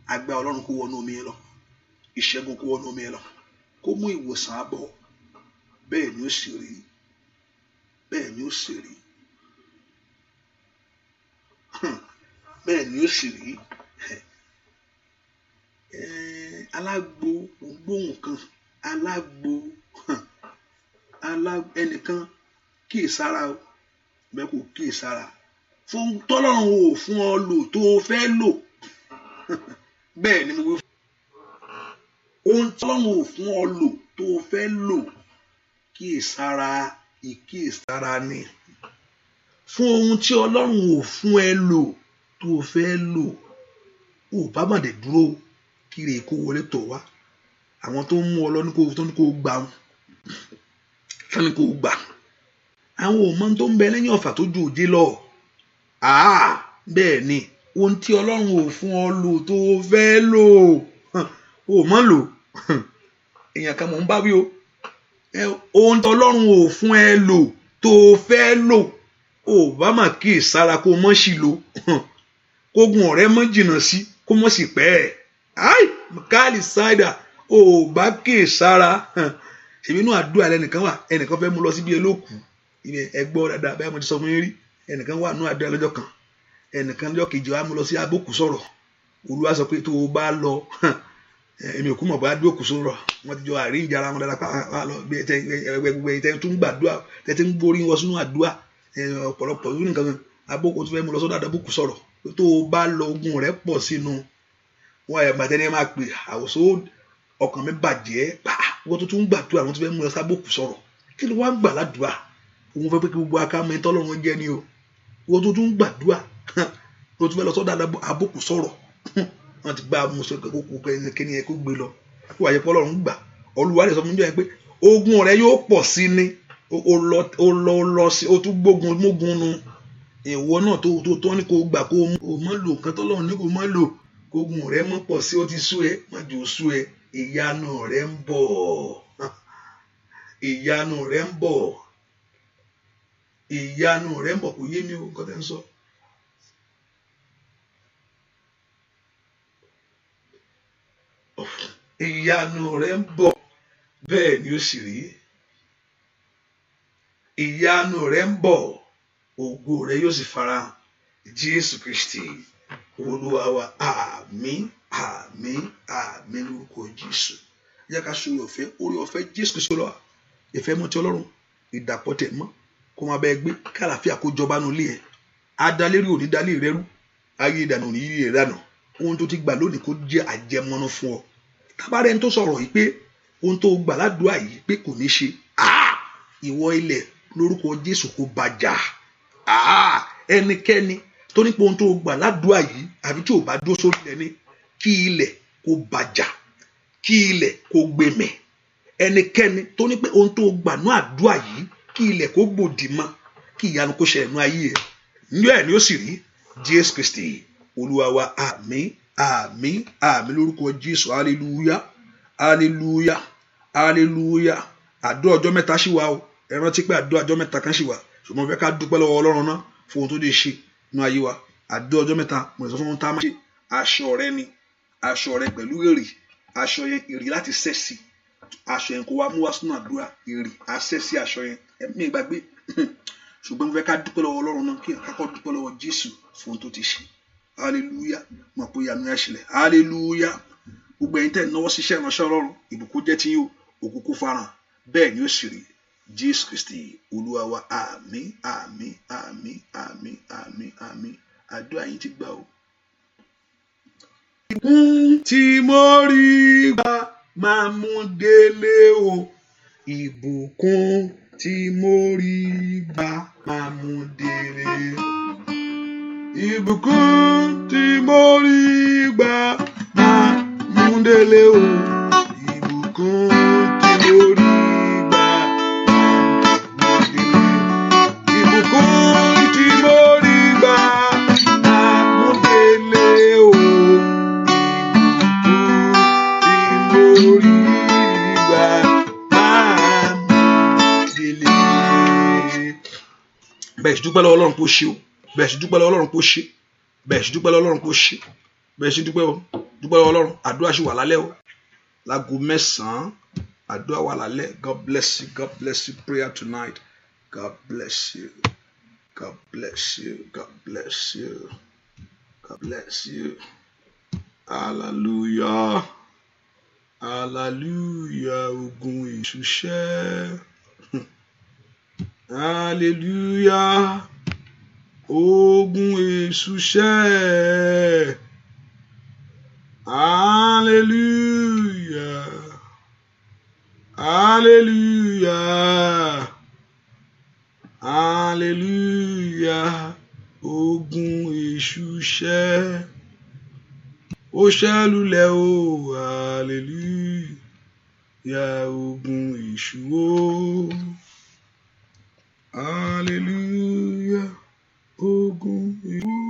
A: Agbára Ọlọ́run kó wọnú omi yẹn lọ. Ìṣẹ́gun kó wọnú omi yẹn lọ. Kó mú ìwòsàn àbọ̀. Bẹ́ẹ̀ ni ó sì rí. Bẹ́ẹ̀ ni ó sì rí. Bẹ́ẹ̀ ni ó sì rí. Alágbo gbóhùn kan. Alágbo ẹnìkan kíyèsára o. Bẹ́ẹ̀ kò kíyèsára. Fún tọ́lọ́run ò fún ọ lò tó fẹ́ lò. Bẹ́ẹ̀ ni mo wí. Ohun tọ́lọ́run ò fún ọ lò tó fẹ́ lò. Kíyèsára, ìkíyèsára ni. Fún ohun tí Ọlọ́run ò fún ẹ lò tó fẹ́ lò. Ò bá má dé dúró kiri kó wọlé tọ̀ wá. Àwọn tó ń mú ọ lọ ní kó gbà wọn. Fẹ́ni kó gbà. Àwọn ò mọ tó ń bẹ lẹ́yìn ọ̀fà tó ju òjé lọ. Bẹ́ẹ̀ ni ohun tí Ọlọ́run ò fún ọ lò tó fẹ́ lò. Ò mọ̀ lò. Èèyàn kan mọ̀ ń bá wí o. Ohun tí Ọlọ́run ò fún ẹ lò tó fẹ́ lò. Ò bá mà kíyèsára kó mọ̀ sí lò. Kógun ọ̀rẹ́ mọ̀ jìnnà sí kó mọ̀ sí pẹ́. Káàlì sáìdà ò bá kíyèsára. Èmi inú àdúrà lẹ́nìkan wà. Ẹnìkan fẹ́ mú lọ síbi elókù. Ẹgbọ́ dáadáa bẹ́ẹ̀ mo ti sọ fún yín rí. Ẹnìkan wà nínú àdúrà lọ́jọ́ kan. Ẹnìkan lọ́jọ́ kejì wa mú lọ sí abókù sọ̀rọ̀. Olúwa sọ pé tó o bá lọ èmi ò kú mọ̀ bá dúró kù sọ̀rọ̀. Wọ́n ti jọ àríyìn jara wọn dáadáa pa lọ bí ẹ tún gbàdúrà ẹ ti ń gbórí wọn sínú àdúrà ọ̀pọ̀lọpọ̀ nínú nǹkan abókù tó fẹ́ mú lọ sọ́dọ̀ àdàbókù sọ̀rọ̀. Tó o bá lọ ogun rẹ̀ pọ̀ sínú wọn ẹ̀ bàtẹ́ ní ẹ máa pè àwòsó ọkàn mi bàjẹ́ wọ́n tó tún gbàdúrà wọ́n tó fẹ́ mú lọ sábókù sọ̀rọ̀. Kí ló wá ń gbà ládùúrà? Òun fẹ́ pé kí gbogbo aká mọ ẹni tọ́lọ́run jẹ́ ni o. Wọ́n tó tún gbàdúrà ló tún fẹ́ lọ sọ́dọ̀ àbòkù sọ̀rọ̀ wọ́n ti gba àmúṣe kókó kíní ẹ kó gbé lọ kó wáyé pé Ọlọ́run gbà. Olúwa rẹ̀ sọ fún mi jẹ́ pé ogun rẹ yóò pọ̀ sí ni ó lọ sí ó tún gbógun mógun nu ìwọ náà tó ní kó gbà kó mọ́ lò kan tọ́lọ́run ní kó mọ́ lò kógun rẹ mọ́ pọ̀ sí ó ti sú ẹ má jò sú ẹ ìyanu rẹ ń bọ̀ ìyanu rẹ ń bọ̀ ìyanu rẹ ń bọ̀ kò yé mi o nǹkan tẹ́ ń sọ. Ìyanu rẹ ń bọ̀ bẹ́ẹ̀ ni ó sì rí ìyanu rẹ ń bọ̀ ògo rẹ yóò sì farahàn Jésù Kristi Olúwa wa àmín àmín àmín lórúkọ Jésù. Jẹ́ ká sọ orí ọ̀fẹ́ Jésù Kristi Olúwa ìfẹ́ mọ́ ti Ọlọ́run ìdàpọ̀ tẹ̀ mọ́ kó máa bá ẹ gbé kàlàfíà kó jọba nù ilé ẹ adalérí òní dalé rẹ rú ayé ìdànù òní yí rẹ dànù ohun tó ti gbà lónìí kó jẹ́ àjẹmọ́nú fún ọ. Tábàárẹ̀ ń tó sọ̀rọ̀ yìí pé ohun tó gbà ládùúgbà yìí pé kò ní ṣe ìwọ ilẹ̀ lórúkọ Jésù kó bàjá ẹnikẹ́ni tó ní pé ohun tó gbà ládùúgbà yìí àbí tí ò bá dúró sórí ilẹ̀ ni kí ilẹ̀ kó bàjá kí ilẹ̀ kó gbẹmẹ̀ ẹnikẹ́ni tó ní pé ohun tó gbà ní àdúrà yìí kí ilẹ̀ kó gbòdì mọ́ kí ìyanu kó ṣẹlẹ̀ ní ayé ẹ̀ ní ẹ̀ ni ó sì rí Jésù Kristi Olúwa wa àmín àmín àmín lórúkọ Jésù hallelujah hallelujah hallelujah. Àdúrà ọjọ́ mẹ́ta ṣì wà o ẹ rántí pé àdúrà ọjọ́ mẹ́ta kan ṣì wà ṣùgbọ́n fẹ́ ká dúpẹ́ lọ́wọ́ Ọlọ́run náà fún ohun tó lè ṣe nínú ayé wa. Àdúrà ọjọ́ mẹ́ta mo lè sọ fún ohun tá a máa ṣe aṣọ rẹ ni aṣọ rẹ pẹ̀lú èrè aṣọ yẹn èrè láti sẹ́ẹ̀sì aṣọ yẹn kó wá mú wá sínú àdúrà èrè àṣẹ́sì aṣọ yẹn ẹ̀mí ìgbàgbé ṣùgbọ́n mo fẹ́ ká dúpẹ́ lọ́wọ́ Ọlọ́run náà kí àkọ́kọ́ dúpẹ́ lọ́wọ́ Jésù fún ohun tó ti ṣe hallelujah mọ̀ pé ìyanu yẹn ṣẹlẹ̀ hallelujah. Gbogbo ẹ̀yin tẹ́ náwó ṣiṣẹ́ ìránṣẹ́ Ọlọ́run ìbùkún jẹ́ ti yín o òkùnkùn farahàn bẹ́ẹ̀ ni ó sì rí Jésù Kristi Olúwa wa àmín àmín àmín àmín àmín àmín àdúrà yín ti gbà o. Ìbùkún tí mo rí gbà máa mú délé o ìbùkún tí mo rí gbà máa mú délé ìbùkún tí mo rí gbà máa mú délé o ìbùkún tí mo rí gbà máa mú délé ìbùkún tí mo rí gbà máa mú délé o ìbùkún tí mo rí gbà máa mú délé. Bẹ́ẹ̀ sì dúpẹ́ lọ́wọ́ Ọlọ́run kó ṣe o bẹ́ẹ̀ sì dúpẹ́ lọ́wọ́ Ọlọ́run kó ṣe bẹ́ẹ̀ sì dúpẹ́ lọ́wọ́ Ọlọ́run kó ṣe bẹ́ẹ̀ sì dúpẹ́ lọ́wọ́ Ọlọ́run. Àdúrà ṣì wà lálẹ́ o láago 9 àdúrà wà lálẹ́. God bless you, God bless you. Prayer tonight. God bless you, God bless you, God bless you, God bless you. Hallelujah, hallelujah. Ogun ìṣúṣẹ́ hallelujah. Ogun ìṣúṣẹ́ hallelujah hallelujah hallelujah. Ogun ìṣúṣẹ́ ó ṣẹ́lulẹ̀ o hallelujah. Ogun ìṣú o hallelujah. Ogun ìṣú.